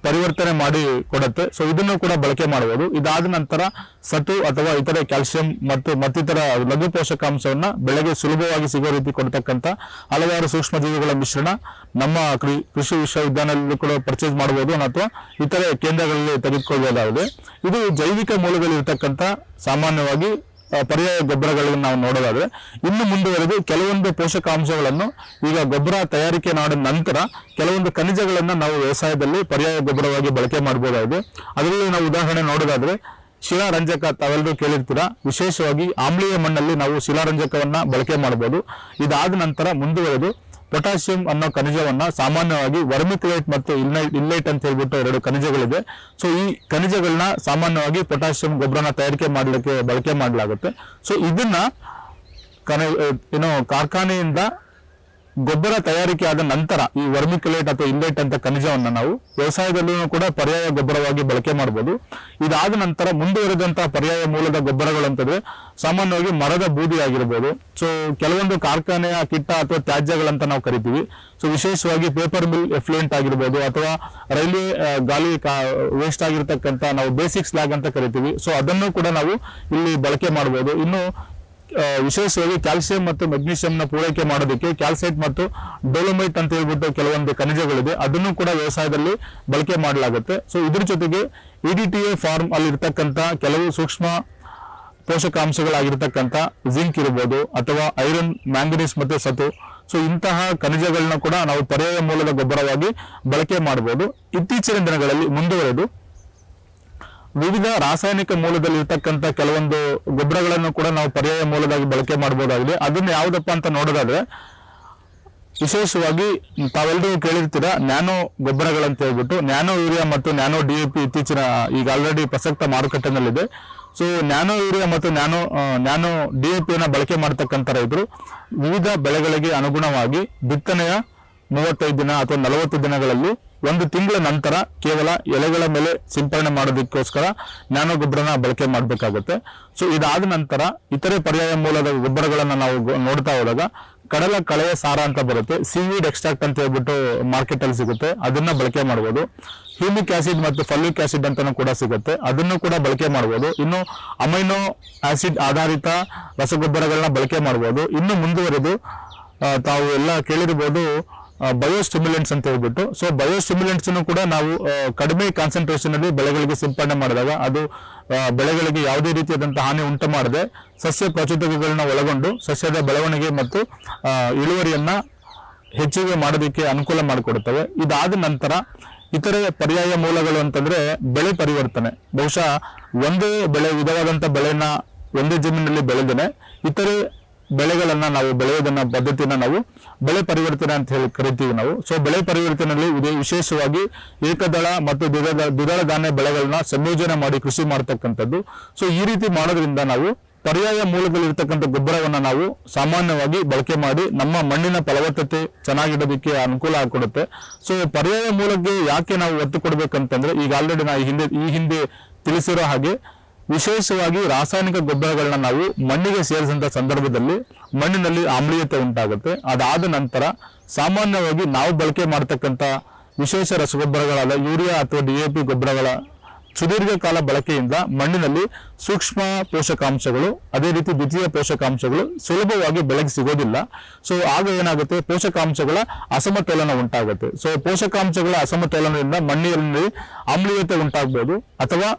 ಪರಿವರ್ತನೆ ಮಾಡಿ ಕೊಡುತ್ತೆ. ಸೊ ಇದನ್ನು ಕೂಡ ಬಳಕೆ ಮಾಡಬಹುದು. ಇದಾದ ನಂತರ ಸತು ಅಥವಾ ಇತರೆ ಕ್ಯಾಲ್ಸಿಯಂ ಮತ್ತು ಮತ್ತಿತರ ಲಘು ಪೋಷಕಾಂಶವನ್ನ ಬೆಳೆಗೆ ಸುಲಭವಾಗಿ ಸಿಗೋ ರೀತಿ ಕೊಡ್ತಕ್ಕಂಥ ಹಲವಾರು ಸೂಕ್ಷ್ಮ ಜೀವಿಗಳ ಮಿಶ್ರಣ ನಮ್ಮ ಕೃಷಿ ವಿಶ್ವವಿದ್ಯಾಲಯದಲ್ಲಿ ಕೂಡ ಪರ್ಚೇಸ್ ಮಾಡಬಹುದು ಅಥವಾ ಇತರೆ ಕೇಂದ್ರಗಳಲ್ಲಿ ತೆಗೆದುಕೊಳ್ಳಬಹುದಾಗಿದೆ. ಇದು ಜೈವಿಕ ಮೂಲಗಳಿರ್ತಕ್ಕಂಥ ಸಾಮಾನ್ಯವಾಗಿ ಪರ್ಯಾಯ ಗೊಬ್ಬರಗಳನ್ನು ನಾವು ನೋಡೋದಾದ್ರೆ, ಇನ್ನು ಮುಂದುವರೆದು ಕೆಲವೊಂದು ಪೋಷಕಾಂಶಗಳನ್ನು ಈಗ ಗೊಬ್ಬರ ತಯಾರಿಕೆ ಮಾಡಿದ ನಂತರ ಕೆಲವೊಂದು ಖನಿಜಗಳನ್ನ ನಾವು ವ್ಯವಸಾಯದಲ್ಲಿ ಪರ್ಯಾಯ ಗೊಬ್ಬರವಾಗಿ ಬಳಕೆ ಮಾಡಬಹುದಾಗಿದೆ. ಅದರಲ್ಲಿ ನಾವು ಉದಾಹರಣೆ ನೋಡೋದಾದ್ರೆ ಶಿಲಾರಂಜಕ, ತಾವೆಲ್ಲರೂ ಕೇಳಿರ್ತೀರಾ. ವಿಶೇಷವಾಗಿ ಆಮ್ಲೀಯ ಮಣ್ಣಲ್ಲಿ ನಾವು ಶಿಲಾರಂಜಕವನ್ನ ಬಳಕೆ ಮಾಡಬಹುದು. ಇದಾದ ನಂತರ ಮುಂದುವರೆದು ಪೊಟ್ಯಾಸಿಯಂ ಅನ್ನೋ ಖನಿಜವನ್ನ ಸಾಮಾನ್ಯವಾಗಿ ವರ್ಮಿಕ್ಯುಲೇಟ್ ಮತ್ತು ಇಲ್ಲೈಟ್ ಅಂತ ಹೇಳ್ಬಿಟ್ಟು 2 ಖನಿಜಗಳಿದೆ. ಸೊ ಈ ಖನಿಜಗಳನ್ನ ಸಾಮಾನ್ಯವಾಗಿ ಪೊಟ್ಯಾಸಿಯಂ ಗೊಬ್ಬರನ ತಯಾರಿಕೆ ಮಾಡಲಿಕ್ಕೆ ಬಳಕೆ ಮಾಡಲಾಗುತ್ತೆ. ಸೊ ಇದನ್ನ ಕಾರ್ಖಾನೆಯಿಂದ ಗೊಬ್ಬರ ತಯಾರಿಕೆ ಆದ ನಂತರ ಈ ವರ್ಮಿಕ್ಯುಲೇಟ್ ಅಥವಾ ಇಲ್ಲೈಟ್ ಅಂತ ಖನಿಜವನ್ನ ನಾವು ವ್ಯವಸಾಯದಲ್ಲೂ ಕೂಡ ಪರ್ಯಾಯ ಗೊಬ್ಬರವಾಗಿ ಬಳಕೆ ಮಾಡಬಹುದು. ಇದಾದ ನಂತರ ಮುಂದುವರೆದಂತಹ ಪರ್ಯಾಯ ಮೂಲದ ಗೊಬ್ಬರಗಳು ಅಂತಂದ್ರೆ ಸಾಮಾನ್ಯವಾಗಿ ಮರದ ಬೂದಿ ಆಗಿರ್ಬೋದು. ಸೊ ಕೆಲವೊಂದು ಕಾರ್ಖಾನೆಯ ಕಿಟ್ಟ ಅಥವಾ ತ್ಯಾಜ್ಯಗಳಂತ ನಾವು ಕರಿತೀವಿ. ಸೊ ವಿಶೇಷವಾಗಿ ಪೇಪರ್ ಮಿಲ್ ಎಫ್ಲುಯೆಂಟ್ ಆಗಿರ್ಬೋದು, ಅಥವಾ ರೈಲ್ವೆ ಗಾಲಿ ವೇಸ್ಟ್ ಆಗಿರ್ತಕ್ಕಂಥ ನಾವು ಬೇಸಿಕ್ ಸ್ಲ್ಯಾಗ್ ಅಂತ ಕರಿತೀವಿ. ಸೊ ಅದನ್ನು ಕೂಡ ನಾವು ಇಲ್ಲಿ ಬಳಕೆ ಮಾಡಬಹುದು. ಇನ್ನು ವಿಶೇಷವಾಗಿ ಕ್ಯಾಲ್ಸಿಯಂ ಮತ್ತು ಮೆಗ್ನೀಷಿಯಂನ ಪೂರೈಕೆ ಮಾಡೋದಕ್ಕೆ ಕ್ಯಾಲ್ಸೈಟ್ ಮತ್ತು ಡೋಲೋಮೈಟ್ ಅಂತ ಹೇಳ್ಬಿಟ್ಟು ಕೆಲವೊಂದು ಖನಿಜಗಳಿದೆ, ಅದನ್ನು ಕೂಡ ವ್ಯವಸಾಯದಲ್ಲಿ ಬಳಕೆ ಮಾಡಲಾಗುತ್ತೆ. ಸೊ ಇದ್ರ ಜೊತೆಗೆ EDTA ಫಾರ್ಮ್ ಅಲ್ಲಿ ಇರ್ತಕ್ಕಂಥ ಕೆಲವು ಸೂಕ್ಷ್ಮ ಪೋಷಕಾಂಶಗಳಾಗಿರ್ತಕ್ಕಂಥ ಜಿಂಕ್ ಇರ್ಬೋದು, ಅಥವಾ ಐರನ್, ಮ್ಯಾಂಗನೀಸ್ ಮತ್ತು ಸತು. ಸೊ ಇಂತಹ ಖನಿಜಗಳನ್ನ ಕೂಡ ನಾವು ಪರ್ಯಾಯ ಮೂಲದ ಗೊಬ್ಬರವಾಗಿ ಬಳಕೆ ಮಾಡಬಹುದು. ಇತ್ತೀಚಿನ ದಿನಗಳಲ್ಲಿ ಮುಂದುವರೆದು ವಿವಿಧ ರಾಸಾಯನಿಕ ಮೂಲದಲ್ಲಿ ಇರ್ತಕ್ಕಂಥ ಕೆಲವೊಂದು ಗೊಬ್ಬರಗಳನ್ನು ಕೂಡ ನಾವು ಪರ್ಯಾಯ ಮೂಲದಾಗಿ ಬಳಕೆ ಮಾಡಬಹುದಾಗಿದೆ. ಅದನ್ನ ಯಾವುದಪ್ಪ ಅಂತ ನೋಡೋದಾದ್ರೆ ವಿಶೇಷವಾಗಿ ತಾವೆಲ್ಲರೂ ಕೇಳಿರ್ತೀರಾ ನ್ಯಾನೋ ಗೊಬ್ಬರಗಳಂತ ಹೇಳ್ಬಿಟ್ಟು. ನ್ಯಾನೋ ಯೂರಿಯಾ ಮತ್ತು ನ್ಯಾನೋ DAP ಇತ್ತೀಚಿನ ಈಗ ಆಲ್ರೆಡಿ ಪ್ರಸಕ್ತ ಮಾರುಕಟ್ಟೆನಲ್ಲಿದೆ. ಸೊ ನ್ಯಾನೋ ಯೂರಿಯಾ ಮತ್ತು ನ್ಯಾನೋ DAP ಬಳಕೆ ಮಾಡತಕ್ಕಂಥ ರೈತರು ವಿವಿಧ ಬೆಳೆಗಳಿಗೆ ಅನುಗುಣವಾಗಿ ಬಿತ್ತನೆಯ 35 ದಿನ ಅಥವಾ 40 ದಿನಗಳಲ್ಲಿ 1 ತಿಂಗಳ ನಂತರ ಕೇವಲ ಎಲೆಗಳ ಮೇಲೆ ಸಿಂಪರಣೆ ಮಾಡೋದಕ್ಕೋಸ್ಕರ ನ್ಯಾನೋ ಗೊಬ್ಬರನ ಬಳಕೆ ಮಾಡಬೇಕಾಗುತ್ತೆ. ಸೊ ಇದಾದ ನಂತರ ಇತರೆ ಪರ್ಯಾಯ ಮೂಲದ ಗೊಬ್ಬರಗಳನ್ನ ನಾವು ನೋಡ್ತಾ ಹೋದಾಗ ಕಡಲ ಕಳೆಯ ಸಾರ ಅಂತ ಬರುತ್ತೆ, ಸೀವೀಡ್ ಎಕ್ಸ್ಟ್ರಾಕ್ಟ್ ಅಂತ ಹೇಳ್ಬಿಟ್ಟು ಮಾರ್ಕೆಟ್ ಅಲ್ಲಿ ಸಿಗುತ್ತೆ, ಅದನ್ನ ಬಳಕೆ ಮಾಡಬಹುದು. ಹ್ಯೂಮಿಕ್ ಆಸಿಡ್ ಮತ್ತು ಫಲಿಕ್ ಆಸಿಡ್ ಅಂತಾನು ಕೂಡ ಸಿಗುತ್ತೆ, ಅದನ್ನು ಕೂಡ ಬಳಕೆ ಮಾಡಬಹುದು. ಇನ್ನು ಅಮೈನೋ ಆಸಿಡ್ ಆಧಾರಿತ ರಸಗೊಬ್ಬರಗಳನ್ನ ಬಳಕೆ ಮಾಡಬಹುದು. ಇನ್ನು ಮುಂದುವರೆದು ತಾವು ಎಲ್ಲ ಕೇಳಿರ್ಬೋದು ಬಯೋಸ್ಟಿಮ್ಯುಲೆಂಟ್ಸ್ ಅಂತ ಹೇಳ್ಬಿಟ್ಟು. ಸೊ ಬಯೋಸ್ಟಿಮ್ಯುಲೆಂಟ್ಸ್ ಕೂಡ ನಾವು ಕಡಿಮೆ ಕಾನ್ಸಂಟ್ರೇಷನ್ ಅಲ್ಲಿ ಬೆಳೆಗಳಿಗೆ ಸಿಂಪಡಣೆ ಮಾಡಿದಾಗ ಅದು ಬೆಳೆಗಳಿಗೆ ಯಾವುದೇ ರೀತಿಯಾದಂತಹ ಹಾನಿ ಉಂಟು ಮಾಡದೆ ಸಸ್ಯ ಪ್ರಚೋದಕಗಳನ್ನ ಒಳಗೊಂಡು ಸಸ್ಯದ ಬೆಳವಣಿಗೆ ಮತ್ತು ಇಳುವರಿಯನ್ನ ಹೆಚ್ಚಿಗೆ ಮಾಡೋದಕ್ಕೆ ಅನುಕೂಲ ಮಾಡಿಕೊಡುತ್ತವೆ. ಇದಾದ ನಂತರ ಇತರೆ ಪರ್ಯಾಯ ಮೂಲಗಳು ಅಂತಂದ್ರೆ ಬೆಳೆ ಪರಿವರ್ತನೆ. ಬಹುಶಃ ಒಂದೇ ಬೆಳೆ, ವಿಧವಾದಂಥ ಬೆಳೆನ ಒಂದೇ ಜಮೀನಿನಲ್ಲಿ ಬೆಳೆದೇನೆ ಇತರೆ ಬೆಳೆಗಳನ್ನ ನಾವು ಬೆಳೆಯೋದನ್ನ ಪದ್ಧತಿನ ನಾವು ಬೆಳೆ ಪರಿವರ್ತನೆ ಅಂತ ಹೇಳಿ ಕರಿತೀವಿ ನಾವು. ಸೊ ಬೆಳೆ ಪರಿವರ್ತನೆಯಲ್ಲಿ ವಿಶೇಷವಾಗಿ ಏಕದಳ ಮತ್ತು ದ್ವಿದಳ ಧಾನ್ಯ ಬೆಳೆಗಳನ್ನ ಸಂಯೋಜನೆ ಮಾಡಿ ಕೃಷಿ ಮಾಡ್ತಕ್ಕಂಥದ್ದು. ಸೊ ಈ ರೀತಿ ಮಾಡೋದ್ರಿಂದ ನಾವು ಪರ್ಯಾಯ ಮೂಲದಲ್ಲಿರ್ತಕ್ಕಂಥ ಗೊಬ್ಬರವನ್ನ ನಾವು ಸಾಮಾನ್ಯವಾಗಿ ಬಳಕೆ ಮಾಡಿ ನಮ್ಮ ಮಣ್ಣಿನ ಫಲವತ್ತತೆ ಚೆನ್ನಾಗಿಡೋದಕ್ಕೆ ಅನುಕೂಲ ಆಗಿಕೊಡುತ್ತೆ. ಸೊ ಪರ್ಯಾಯ ಮೂಲಕ್ಕೆ ಯಾಕೆ ನಾವು ಒತ್ತು ಕೊಡ್ಬೇಕಂತಂದ್ರೆ, ಈಗ ಆಲ್ರೆಡಿ ನಾ ಈ ಹಿಂದೆ ತಿಳಿಸಿರೋ ಹಾಗೆ ವಿಶೇಷವಾಗಿ ರಾಸಾಯನಿಕ ಗೊಬ್ಬರಗಳನ್ನ ನಾವು ಮಣ್ಣಿಗೆ ಸೇರಿಸಿದಂಥ ಸಂದರ್ಭದಲ್ಲಿ ಮಣ್ಣಿನಲ್ಲಿ ಆಮ್ಲೀಯತೆ ಉಂಟಾಗುತ್ತೆ. ಅದಾದ ನಂತರ ಸಾಮಾನ್ಯವಾಗಿ ನಾವು ಬಳಕೆ ಮಾಡ್ತಕ್ಕಂಥ ವಿಶೇಷ ರಸಗೊಬ್ಬರಗಳಾದ ಯೂರಿಯಾ ಅಥವಾ DAP ಗೊಬ್ಬರಗಳ ಸುದೀರ್ಘ ಕಾಲ ಬಳಕೆಯಿಂದ ಮಣ್ಣಿನಲ್ಲಿ ಸೂಕ್ಷ್ಮ ಪೋಷಕಾಂಶಗಳು, ಅದೇ ರೀತಿ ದ್ವಿತೀಯ ಪೋಷಕಾಂಶಗಳು ಸುಲಭವಾಗಿ ಬೆಳೆಗೆ ಸಿಗೋದಿಲ್ಲ. ಸೊ ಆಗ ಏನಾಗುತ್ತೆ, ಪೋಷಕಾಂಶಗಳ ಅಸಮತೋಲನ ಉಂಟಾಗುತ್ತೆ. ಸೊ ಪೋಷಕಾಂಶಗಳ ಅಸಮತೋಲನದಿಂದ ಮಣ್ಣಿನಲ್ಲಿ ಆಮ್ಲೀಯತೆ ಉಂಟಾಗಬಹುದು, ಅಥವಾ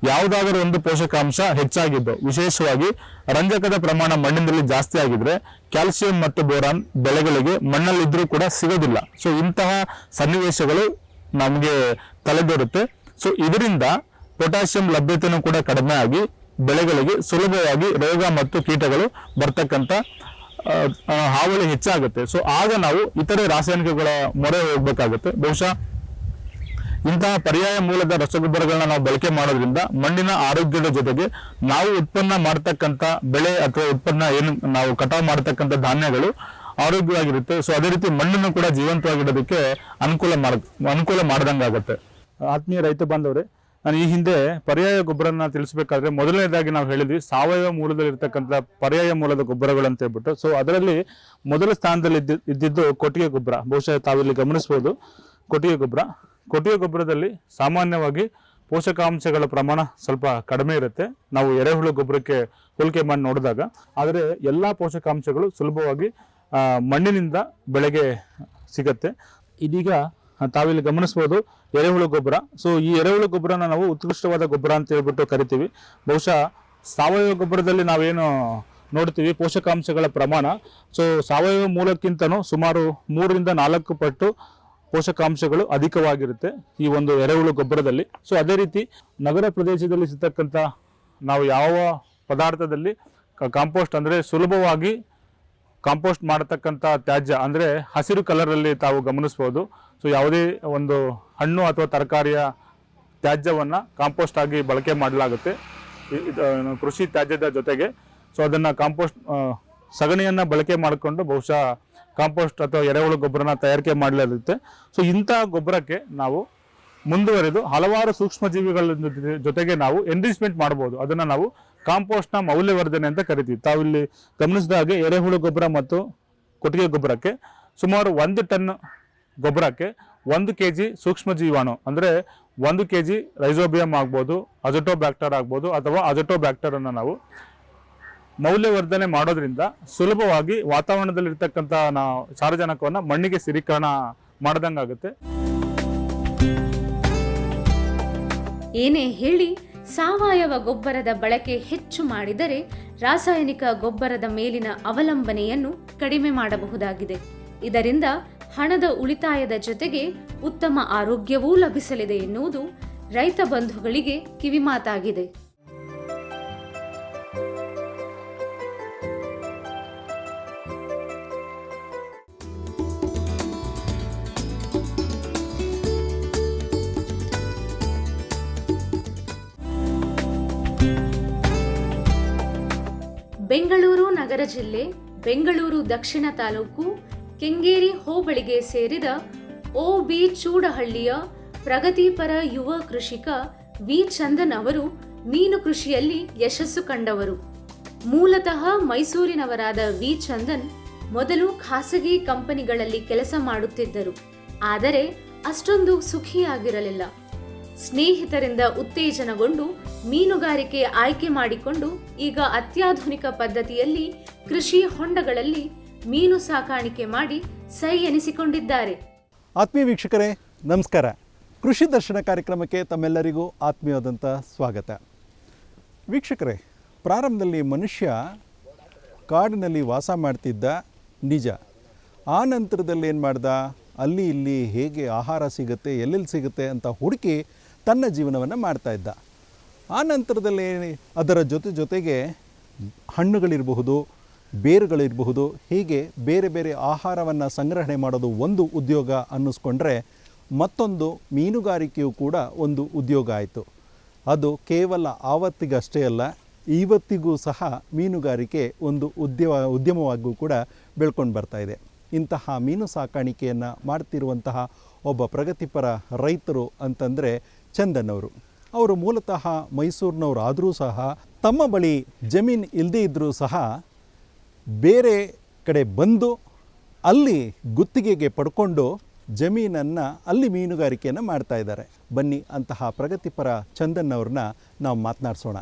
ಯಾವುದಾದರೂ ಒಂದು ಪೋಷಕಾಂಶ ಹೆಚ್ಚಾಗಿದ್ದು, ವಿಶೇಷವಾಗಿ ರಂಜಕದ ಪ್ರಮಾಣ ಮಣ್ಣಿನಲ್ಲಿ ಜಾಸ್ತಿ ಆಗಿದ್ರೆ ಕ್ಯಾಲ್ಸಿಯಂ ಮತ್ತು ಬೋರಾನ್ ಬೆಳೆಗಳಿಗೆ ಮಣ್ಣಲ್ಲಿದ್ರೂ ಕೂಡ ಸಿಗೋದಿಲ್ಲ. ಸೊ ಇಂತಹ ಸನ್ನಿವೇಶಗಳು ನಮಗೆ ತಲೆದೋರುತ್ತೆ. ಸೊ ಇದರಿಂದ ಪೊಟ್ಯಾಷಿಯಂ ಲಭ್ಯತೆಯೂ ಕೂಡ ಕಡಿಮೆ ಆಗಿ ಬೆಳೆಗಳಿಗೆ ಸುಲಭವಾಗಿ ರೋಗ ಮತ್ತು ಕೀಟಗಳು ಬರ್ತಕ್ಕಂಥ ಹಾವಳಿ ಹೆಚ್ಚಾಗುತ್ತೆ. ಸೊ ಆಗ ನಾವು ಇತರೆ ರಾಸಾಯನಿಕಗಳ ಮೊರೆ ಹೋಗ್ಬೇಕಾಗುತ್ತೆ. ಬಹುಶಃ ಇಂತಹ ಪರ್ಯಾಯ ಮೂಲದ ರಸಗೊಬ್ಬರಗಳನ್ನ ನಾವು ಬಳಕೆ ಮಾಡೋದ್ರಿಂದ ಮಣ್ಣಿನ ಆರೋಗ್ಯದ ಜೊತೆಗೆ ನಾವು ಉತ್ಪನ್ನ ಮಾಡ್ತಕ್ಕಂಥ ಬೆಳೆ ಅಥವಾ ಉತ್ಪನ್ನ ಏನು ನಾವು ಕಟಾವು ಮಾಡ್ತಕ್ಕಂಥ ಧಾನ್ಯಗಳು ಆರೋಗ್ಯವಾಗಿರುತ್ತೆ. ಸೊ ಅದೇ ರೀತಿ ಮಣ್ಣನ್ನು ಕೂಡ ಜೀವಂತವಾಗಿಡೋದಕ್ಕೆ ಅನುಕೂಲ ಮಾಡ್ದಂಗಾಗತ್ತೆ. ಆತ್ಮೀಯ ರೈತ ಬಾಂಧವರೇ, ನಾನು ಈ ಹಿಂದೆ ಪರ್ಯಾಯ ಗೊಬ್ಬರನ ತಿಳಿಸಬೇಕಾದ್ರೆ ಮೊದಲನೇದಾಗಿ ನಾವು ಹೇಳಿದ್ವಿ ಸಾವಯವ ಮೂಲದಲ್ಲಿರ್ತಕ್ಕಂಥ ಪರ್ಯಾಯ ಮೂಲದ ಗೊಬ್ಬರಗಳು ಅಂತ ಹೇಳ್ಬಿಟ್ಟು. ಸೊ ಅದರಲ್ಲಿ ಮೊದಲ ಸ್ಥಾನದಲ್ಲಿ ಇದ್ದಿದ್ದು ಕೊಟ್ಟಿಗೆ ಗೊಬ್ಬರ. ಬಹುಶಃ ತಾವಿಲ್ಲಿ ಗಮನಿಸ್ಬೋದು, ಕೊಟ್ಟಿಗೆ ಗೊಬ್ಬರದಲ್ಲಿ ಸಾಮಾನ್ಯವಾಗಿ ಪೋಷಕಾಂಶಗಳ ಪ್ರಮಾಣ ಸ್ವಲ್ಪ ಕಡಿಮೆ ಇರುತ್ತೆ ನಾವು ಎರೆಹುಳು ಗೊಬ್ಬರಕ್ಕೆ ಹೋಲಿಕೆ ಮಾಡಿ ನೋಡಿದಾಗ. ಆದರೆ ಎಲ್ಲ ಪೋಷಕಾಂಶಗಳು ಸುಲಭವಾಗಿ ಮಣ್ಣಿನಿಂದ ಬೆಳೆಗೆ ಸಿಗತ್ತೆ. ಇದೀಗ ತಾವಿಲ್ಲಿ ಗಮನಿಸ್ಬೋದು ಎರೆಹುಳು ಗೊಬ್ಬರ. ಸೊ ಈ ಎರೆಹುಳು ಗೊಬ್ಬರನ ನಾವು ಉತ್ಕೃಷ್ಟವಾದ ಗೊಬ್ಬರ ಅಂತ ಹೇಳ್ಬಿಟ್ಟು ಕರಿತೀವಿ. ಬಹುಶಃ ಸಾವಯವ ಗೊಬ್ಬರದಲ್ಲಿ ನಾವೇನು ನೋಡ್ತೀವಿ ಪೋಷಕಾಂಶಗಳ ಪ್ರಮಾಣ, ಸೊ ಸಾವಯವ ಮೂಲಕ್ಕಿಂತನೂ ಸುಮಾರು 3 ರಿಂದ 4 ಪಟ್ಟು ಪೋಷಕಾಂಶಗಳು ಅಧಿಕವಾಗಿರುತ್ತೆ ಈ ಒಂದು ಎರೆಹುಳು ಗೊಬ್ಬರದಲ್ಲಿ. ಸೊ ಅದೇ ರೀತಿ ನಗರ ಪ್ರದೇಶದಲ್ಲಿ ಸಿಗ್ತಕ್ಕಂಥ ನಾವು ಯಾವ ಪದಾರ್ಥದಲ್ಲಿ ಕಾಂಪೋಸ್ಟ್ ಅಂದರೆ ಸುಲಭವಾಗಿ ಕಾಂಪೋಸ್ಟ್ ಮಾಡತಕ್ಕಂಥ ತ್ಯಾಜ್ಯ ಅಂದರೆ ಹಸಿರು ಕಲರಲ್ಲಿ ತಾವು ಗಮನಿಸ್ಬೋದು. ಸೊ ಯಾವುದೇ ಒಂದು ಹಣ್ಣು ಅಥವಾ ತರಕಾರಿಯ ತ್ಯಾಜ್ಯವನ್ನು ಕಾಂಪೋಸ್ಟ್ ಆಗಿ ಬಳಕೆ ಮಾಡಲಾಗುತ್ತೆ ಕೃಷಿ ತ್ಯಾಜ್ಯದ ಜೊತೆಗೆ. ಸೊ ಅದನ್ನು ಕಾಂಪೋಸ್ಟ್ ಸಗಣಿಯನ್ನು ಬಳಕೆ ಮಾಡಿಕೊಂಡು ಬಹುಶಃ ಕಾಂಪೋಸ್ಟ್ ಅಥವಾ ಎರೆಹುಳು ಗೊಬ್ಬರನ ತಯಾರಿಕೆ ಮಾಡಲಾಗುತ್ತೆ. ಸೊ ಇಂತಹ ಗೊಬ್ಬರಕ್ಕೆ ನಾವು ಮುಂದುವರೆದು ಹಲವಾರು ಸೂಕ್ಷ್ಮಜೀವಿಗಳ ಜೊತೆಗೆ ನಾವು ಎನ್ರಿಚ್ಮೆಂಟ್ ಮಾಡ್ಬೋದು. ಅದನ್ನು ನಾವು ಕಾಂಪೋಸ್ಟ್ನ ಮೌಲ್ಯವರ್ಧನೆ ಅಂತ ಕರಿತೀವಿ. ತಾವಿಲ್ಲಿ ಗಮನಿಸಿದ ಹಾಗೆ ಎರೆಹುಳು ಗೊಬ್ಬರ ಮತ್ತು ಕೊಟ್ಟಿಗೆ ಗೊಬ್ಬರಕ್ಕೆ ಸುಮಾರು 1 ಟನ್ ಗೊಬ್ಬರಕ್ಕೆ 1 kg ಸೂಕ್ಷ್ಮ ಜೀವಾಣು ಅಂದರೆ 1 kg ರೈಸೋಬಿಯಂ ಆಗ್ಬೋದು, ಅಜೋಟೋಬ್ಯಾಕ್ಟರ್ ಆಗ್ಬೋದು, ಅಥವಾ ಅಜೋಟೋಬ್ಯಾಕ್ಟರ್ ಅನ್ನು ನಾವು ಮೌಲ್ಯವರ್ಧನೆ ಮಾಡೋದ್ರಿಂದ ಸುಲಭವಾಗಿ ವಾತಾವರಣದಲ್ಲಿರ್ತಕ್ಕಂಥ ಸಾರಜನಕವನ್ನು ಮಣ್ಣಿಗೆ ಸ್ಥಿರೀಕರಣ ಮಾಡ್ದಂಗಾಗುತ್ತೆ. ಏನೇ ಹೇಳಿ ಸಾವಯವ ಗೊಬ್ಬರದ ಬಳಕೆ ಹೆಚ್ಚು ಮಾಡಿದರೆ ರಾಸಾಯನಿಕ ಗೊಬ್ಬರದ ಮೇಲಿನ ಅವಲಂಬನೆಯನ್ನು ಕಡಿಮೆ ಮಾಡಬಹುದಾಗಿದೆ. ಇದರಿಂದ ಹಣದ ಉಳಿತಾಯದ ಜೊತೆಗೆ ಉತ್ತಮ ಆರೋಗ್ಯವೂ ಲಭಿಸಲಿದೆ ಎನ್ನುವುದು ರೈತ ಬಂಧುಗಳಿಗೆ ಕಿವಿಮಾತಾಗಿದೆ. ಬೆಂಗಳೂರು ನಗರ ಜಿಲ್ಲೆ, ಬೆಂಗಳೂರು ದಕ್ಷಿಣ ತಾಲೂಕು, ಕೆಂಗೇರಿ ಹೋಬಳಿಗೆ ಸೇರಿದ OB ಚೂಡಹಳ್ಳಿಯ ಪ್ರಗತಿಪರ ಯುವ ಕೃಷಿಕ ವಿ ಚಂದನ್ ಅವರು ಮೀನು ಕೃಷಿಯಲ್ಲಿ ಯಶಸ್ಸು ಕಂಡವರು. ಮೂಲತಃ ಮೈಸೂರಿನವರಾದ ವಿ ಚಂದನ್ ಮೊದಲು ಖಾಸಗಿ ಕಂಪನಿಗಳಲ್ಲಿ ಕೆಲಸ ಮಾಡುತ್ತಿದ್ದರು. ಆದರೆ ಅಷ್ಟೊಂದು ಸುಖಿಯಾಗಿರಲಿಲ್ಲ. ಸ್ನೇಹಿತರಿಂದ ಉತ್ತೇಜನಗೊಂಡು ಮೀನುಗಾರಿಕೆ ಆಯ್ಕೆ ಮಾಡಿಕೊಂಡು ಈಗ ಅತ್ಯಾಧುನಿಕ ಪದ್ಧತಿಯಲ್ಲಿ ಕೃಷಿ ಹೊಂಡಗಳಲ್ಲಿ ಮೀನು ಸಾಕಾಣಿಕೆ ಮಾಡಿ ಸೈ ಎನಿಸಿಕೊಂಡಿದ್ದಾರೆ. ಆತ್ಮೀಯ ವೀಕ್ಷಕರೇ ನಮಸ್ಕಾರ. ಕೃಷಿ ದರ್ಶನ ಕಾರ್ಯಕ್ರಮಕ್ಕೆ ತಮ್ಮೆಲ್ಲರಿಗೂ ಆತ್ಮೀಯವಾದಂಥ ಸ್ವಾಗತ. ವೀಕ್ಷಕರೇ, ಪ್ರಾರಂಭದಲ್ಲಿ ಮನುಷ್ಯ ಕಾಡಿನಲ್ಲಿ ವಾಸ ಮಾಡ್ತಿದ್ದ ನಿಜ. ಆ ನಂತರದಲ್ಲಿ ಏನು ಮಾಡ್ದ, ಅಲ್ಲಿ ಇಲ್ಲಿ ಹೇಗೆ ಆಹಾರ ಸಿಗುತ್ತೆ, ಎಲ್ಲೆಲ್ಲಿ ಸಿಗುತ್ತೆ ಅಂತ ಹುಡುಕಿ ತನ್ನ ಜೀವನವನ್ನು ಮಾಡ್ತಾಯಿದ್ದ. ಆ ನಂತರದಲ್ಲಿ ಅದರ ಜೊತೆಗೆ ಹಣ್ಣುಗಳಿರಬಹುದು, ಬೇರುಗಳಿರಬಹುದು, ಹೀಗೆ ಬೇರೆ ಬೇರೆ ಆಹಾರವನ್ನು ಸಂಗ್ರಹಣೆ ಮಾಡೋದು ಒಂದು ಉದ್ಯೋಗ ಅನ್ನಿಸ್ಕೊಂಡ್ರೆ ಮತ್ತೊಂದು ಮೀನುಗಾರಿಕೆಯು ಕೂಡ ಒಂದು ಉದ್ಯೋಗ ಆಯಿತು. ಅದು ಕೇವಲ ಆವತ್ತಿಗಷ್ಟೇ ಅಲ್ಲ, ಇವತ್ತಿಗೂ ಸಹ ಮೀನುಗಾರಿಕೆ ಒಂದು ಉದ್ಯಮವಾಗಿಯೂ ಕೂಡ ಬೆಳ್ಕೊಂಡು ಬರ್ತಾ ಇದೆ. ಇಂತಹ ಮೀನು ಸಾಕಾಣಿಕೆಯನ್ನು ಮಾಡ್ತಿರುವಂತಹ ಒಬ್ಬ ಪ್ರಗತಿಪರ ರೈತರು ಅಂತಂದರೆ ಚಂದನ್ ಅವರು. ಅವರು ಮೂಲತಃ ಮೈಸೂರಿನವರು ಆದರೂ ಸಹ ತಮ್ಮ ಬಳಿ ಜಮೀನು ಇಲ್ಲದೇ ಇದ್ದರೂ ಸಹ ಬೇರೆ ಕಡೆ ಬಂದು ಅಲ್ಲಿ ಗುತ್ತಿಗೆಗೆ ಪಡ್ಕೊಂಡು ಜಮೀನನ್ನು ಅಲ್ಲಿ ಮೀನುಗಾರಿಕೆಯನ್ನು ಮಾಡ್ತಾ ಇದ್ದಾರೆ. ಬನ್ನಿ ಅಂತಹ ಪ್ರಗತಿಪರ ಚಂದನ್ ಅವ್ರನ್ನ ನಾವು ಮಾತನಾಡಿಸೋಣ.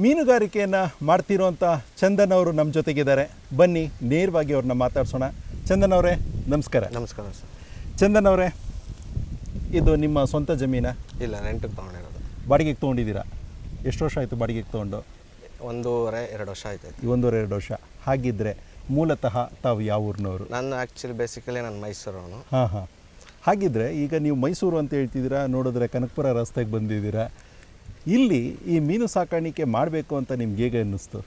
ಮೀನುಗಾರಿಕೆಯನ್ನು ಮಾಡ್ತಿರೋಂಥ ಚಂದನ್ ಅವರು ನಮ್ಮ ಜೊತೆಗಿದ್ದಾರೆ. ಬನ್ನಿ ನೇರವಾಗಿ ಅವ್ರನ್ನ ಮಾತಾಡ್ಸೋಣ. ಚಂದನ್ ಅವರೇ ನಮಸ್ಕಾರ. ನಮಸ್ಕಾರ ಸರ್. ಚಂದನ್ ಅವರೇ, ಇದು ನಿಮ್ಮ ಸ್ವಂತ ಜಮೀನ? ಇಲ್ಲ, ರೆಂಟಿಗೆ ತೊಗೊಂಡಿರೋದು. ಬಾಡಿಗೆಗೆ ತೊಗೊಂಡಿದ್ದೀರಾ? ಎಷ್ಟು ವರ್ಷ ಆಯಿತು ಬಾಡಿಗೆಗೆ ತೊಗೊಂಡು? 1.5-2 ವರ್ಷ ಆಯ್ತಾಯ್ತು. 1.5 ವರ್ಷ. ಹಾಗಿದ್ದರೆ ಮೂಲತಃ ತಾವು ಯಾವ ಊರಿನವರು? ನಾನು ಆ್ಯಕ್ಚುಲಿ ಬೇಸಿಕಲಿ ನಾನು ಮೈಸೂರವನು. ಹಾಂ. ಹಾಗಿದ್ದರೆ ಈಗ ನೀವು ಮೈಸೂರು ಅಂತ ಹೇಳ್ತಿದ್ದೀರಾ, ನೋಡಿದ್ರೆ ಕನಕಪುರ ರಸ್ತೆಗೆ ಬಂದಿದ್ದೀರಾ. ಇಲ್ಲಿ ಈ ಮೀನು ಸಾಕಾಣಿಕೆ ಮಾಡಬೇಕು ಅಂತ ನಿಮ್ಗೆ ಹೇಗೆ ಅನ್ನಿಸ್ತು?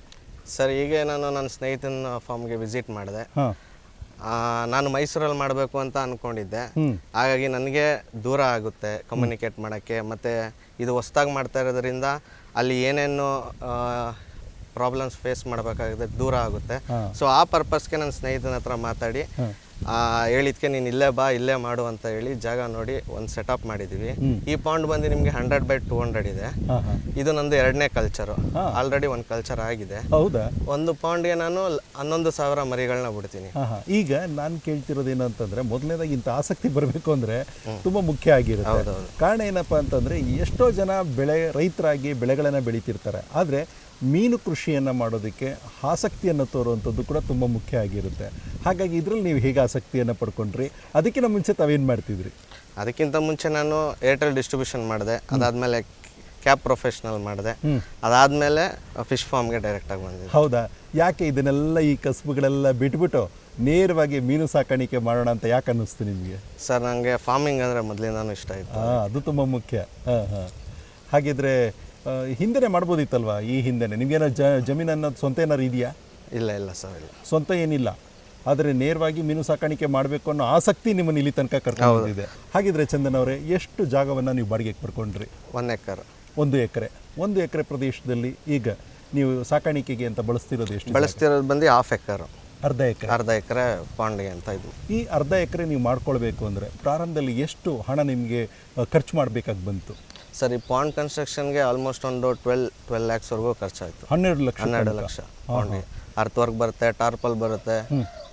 ಸರ್, ಈಗ ನಾನು ನನ್ನ ಸ್ನೇಹಿತನ ಫಾರ್ಮ್ಗೆ ವಿಸಿಟ್ ಮಾಡಿದೆ. ಹಾಂ. ನಾನು ಮೈಸೂರಲ್ಲಿ ಮಾಡಬೇಕು ಅಂತ ಅಂದ್ಕೊಂಡಿದ್ದೆ. ಹಾಗಾಗಿ ನನಗೆ ದೂರ ಆಗುತ್ತೆ ಕಮ್ಯುನಿಕೇಟ್ ಮಾಡೋಕ್ಕೆ. ಮತ್ತು ಇದು ಹೊಸ್ದಾಗಿ ಮಾಡ್ತಾ ಇರೋದ್ರಿಂದ ಅಲ್ಲಿ ಏನೇನು ಪ್ರಾಬ್ಲಮ್ಸ್ ಫೇಸ್ ಮಾಡಬೇಕಾಗುತ್ತೆ, ದೂರ ಆಗುತ್ತೆ. ಸೊ ಆ ಪರ್ಪಸ್ಗೆ ನನ್ನ ಸ್ನೇಹಿತನ ಹತ್ರ ಮಾತಾಡಿ ಹೇಳಿದ್ಕೆ ನೀನು ಇಲ್ಲೇ ಬಾ, ಇಲ್ಲೇ ಮಾಡು ಅಂತ ಹೇಳಿ ಜಾಗ ನೋಡಿ ಒಂದು ಸೆಟಪ್ ಮಾಡಿದ್ದೀವಿ. ಈ ಪಾಂಡ್ ಬಂದು ನಿಮಗೆ 100/200 ಇದೆ. ಇದು ನಂದು 2ನೇ ಕಲ್ಚರು. ಆಲ್ರೆಡಿ ಒಂದು ಕಲ್ಚರ್ ಆಗಿದೆ. ಹೌದಾ? ಒಂದು ಪಾಂಡ್ಗೆ ನಾನು 11,000 ಮರಿಗಳನ್ನ ಬಿಡ್ತೀನಿ. ಈಗ ನಾನು ಕೇಳ್ತಿರೋದೇನು ಅಂತಂದರೆ, ಮೊದಲನೇದಾಗಿ ಇಂಥ ಆಸಕ್ತಿ ಬರಬೇಕು ಅಂದರೆ ತುಂಬ ಮುಖ್ಯ ಆಗಿರುತ್ತೆ. ಕಾರಣ ಏನಪ್ಪ ಅಂತಂದರೆ, ಎಷ್ಟೋ ಜನ ರೈತರಾಗಿ ಬೆಳೆಗಳನ್ನು ಬೆಳೀತಿರ್ತಾರೆ, ಆದರೆ ಮೀನು ಕೃಷಿಯನ್ನು ಮಾಡೋದಕ್ಕೆ ಆಸಕ್ತಿಯನ್ನು ತೋರುವಂಥದ್ದು ಕೂಡ ತುಂಬ ಮುಖ್ಯ ಆಗಿರುತ್ತೆ. ಹಾಗಾಗಿ ಇದರಲ್ಲಿ ನೀವು ಹೇಗೆ ಆಸಕ್ತಿಯನ್ನು ಪಡ್ಕೊಂಡ್ರಿ? ಅದಕ್ಕಿಂತ ಮುಂಚೆ ತಾವೇನು ಮಾಡ್ತಿದ್ರಿ? ಅದಕ್ಕಿಂತ ಮುಂಚೆ ನಾನು ಏರ್ಟೆಲ್ ಡಿಸ್ಟ್ರಿಬ್ಯೂಷನ್ ಮಾಡಿದೆ. ಅದಾದಮೇಲೆ ಕ್ಯಾಬ್ ಪ್ರೊಫೆಷ್ನಲ್ ಮಾಡಿದೆ. ಅದಾದಮೇಲೆ ಫಿಶ್ ಫಾರ್ಮ್ಗೆ ಡೈರೆಕ್ಟಾಗಿ ಬಂದಿದೆ. ಹೌದಾ? ಯಾಕೆ ಇದನ್ನೆಲ್ಲ ಈ ಕಸಬುಗಳೆಲ್ಲ ಬಿಟ್ಬಿಟ್ಟು ನೇರವಾಗಿ ಮೀನು ಸಾಕಾಣಿಕೆ ಮಾಡೋಣ ಅಂತ ಯಾಕೆ ಅನ್ನಿಸ್ತು ನಿಮಗೆ? ಸರ್, ನನಗೆ ಫಾರ್ಮಿಂಗ್ ಅಂದರೆ ಮೊದಲಿಂದನೂ ಇಷ್ಟ ಆಯಿತು. ಅದು ತುಂಬ ಮುಖ್ಯ. ಹಾಗಿದ್ರೆ ಹಿಂದೆನೇ ಮಾಡ್ಬೋದಿತ್ತಲ್ವಾ? ಈ ಹಿಂದೆನೇ ನಿಮಗೇನೋ ಜಮೀನು ಅನ್ನೋದು ಸ್ವಂತ ಏನಾರು ಇದೆಯಾ? ಇಲ್ಲ ಸರ್, ಇಲ್ಲ, ಸ್ವಂತ ಏನಿಲ್ಲ. ಆದರೆ ನೇರವಾಗಿ ಮೀನು ಸಾಕಾಣಿಕೆ ಮಾಡಬೇಕು ಅನ್ನೋ ಆಸಕ್ತಿ ನಿಮ್ಮನ್ನು ಇಲ್ಲಿ ತನಕ ಕರ್ಕೊಂಡು ಬಂದಿದೆ. ಹಾಗಿದ್ರೆ ಚಂದನ್ ಅವರೇ, ಎಷ್ಟು ಜಾಗವನ್ನು ನೀವು ಬಾಡಿಗೆಗೆ ಪಡ್ಕೊಂಡ್ರಿ? 1 ಎಕರೆ. 1 ಎಕರೆ. 1 ಎಕರೆ ಪ್ರದೇಶದಲ್ಲಿ ಈಗ ನೀವು ಸಾಕಾಣಿಕೆಗೆ ಅಂತ ಬಳಸ್ತಿರೋದು ಎಷ್ಟು? ಬಳಸ್ತಿರೋದು ಬಂದು 1/2 ಎಕರೆ. ಅರ್ಧ ಎಕರೆ ಪಾಂಡ್ಗೆ ಅಂತ ಇದು. ಈ ಅರ್ಧ ಎಕರೆ ನೀವು ಮಾಡ್ಕೊಳ್ಬೇಕು ಅಂದರೆ ಪ್ರಾರಂಭದಲ್ಲಿ ಎಷ್ಟು ಹಣ ನಿಮಗೆ ಖರ್ಚು ಮಾಡಬೇಕಾಗಿ ಬಂತು? ಸರ್, ಈ ಪಾಂಡ್ ಕನ್ಸ್ಟ್ರಕ್ಷನ್ಗೆ ಆಲ್ಮೋಸ್ಟ್ ಒಂದು 12 ಲ್ಯಾಕ್ಸ್ವರೆಗೂ ಖರ್ಚಾಯಿತು. 12 ಲಕ್ಷ ಪಾಂಡ್ಗೆ. ಅರ್ತ್ ವರ್ಕ್ ಬರುತ್ತೆ, ಟಾರ್ಪಲ್ ಬರುತ್ತೆ,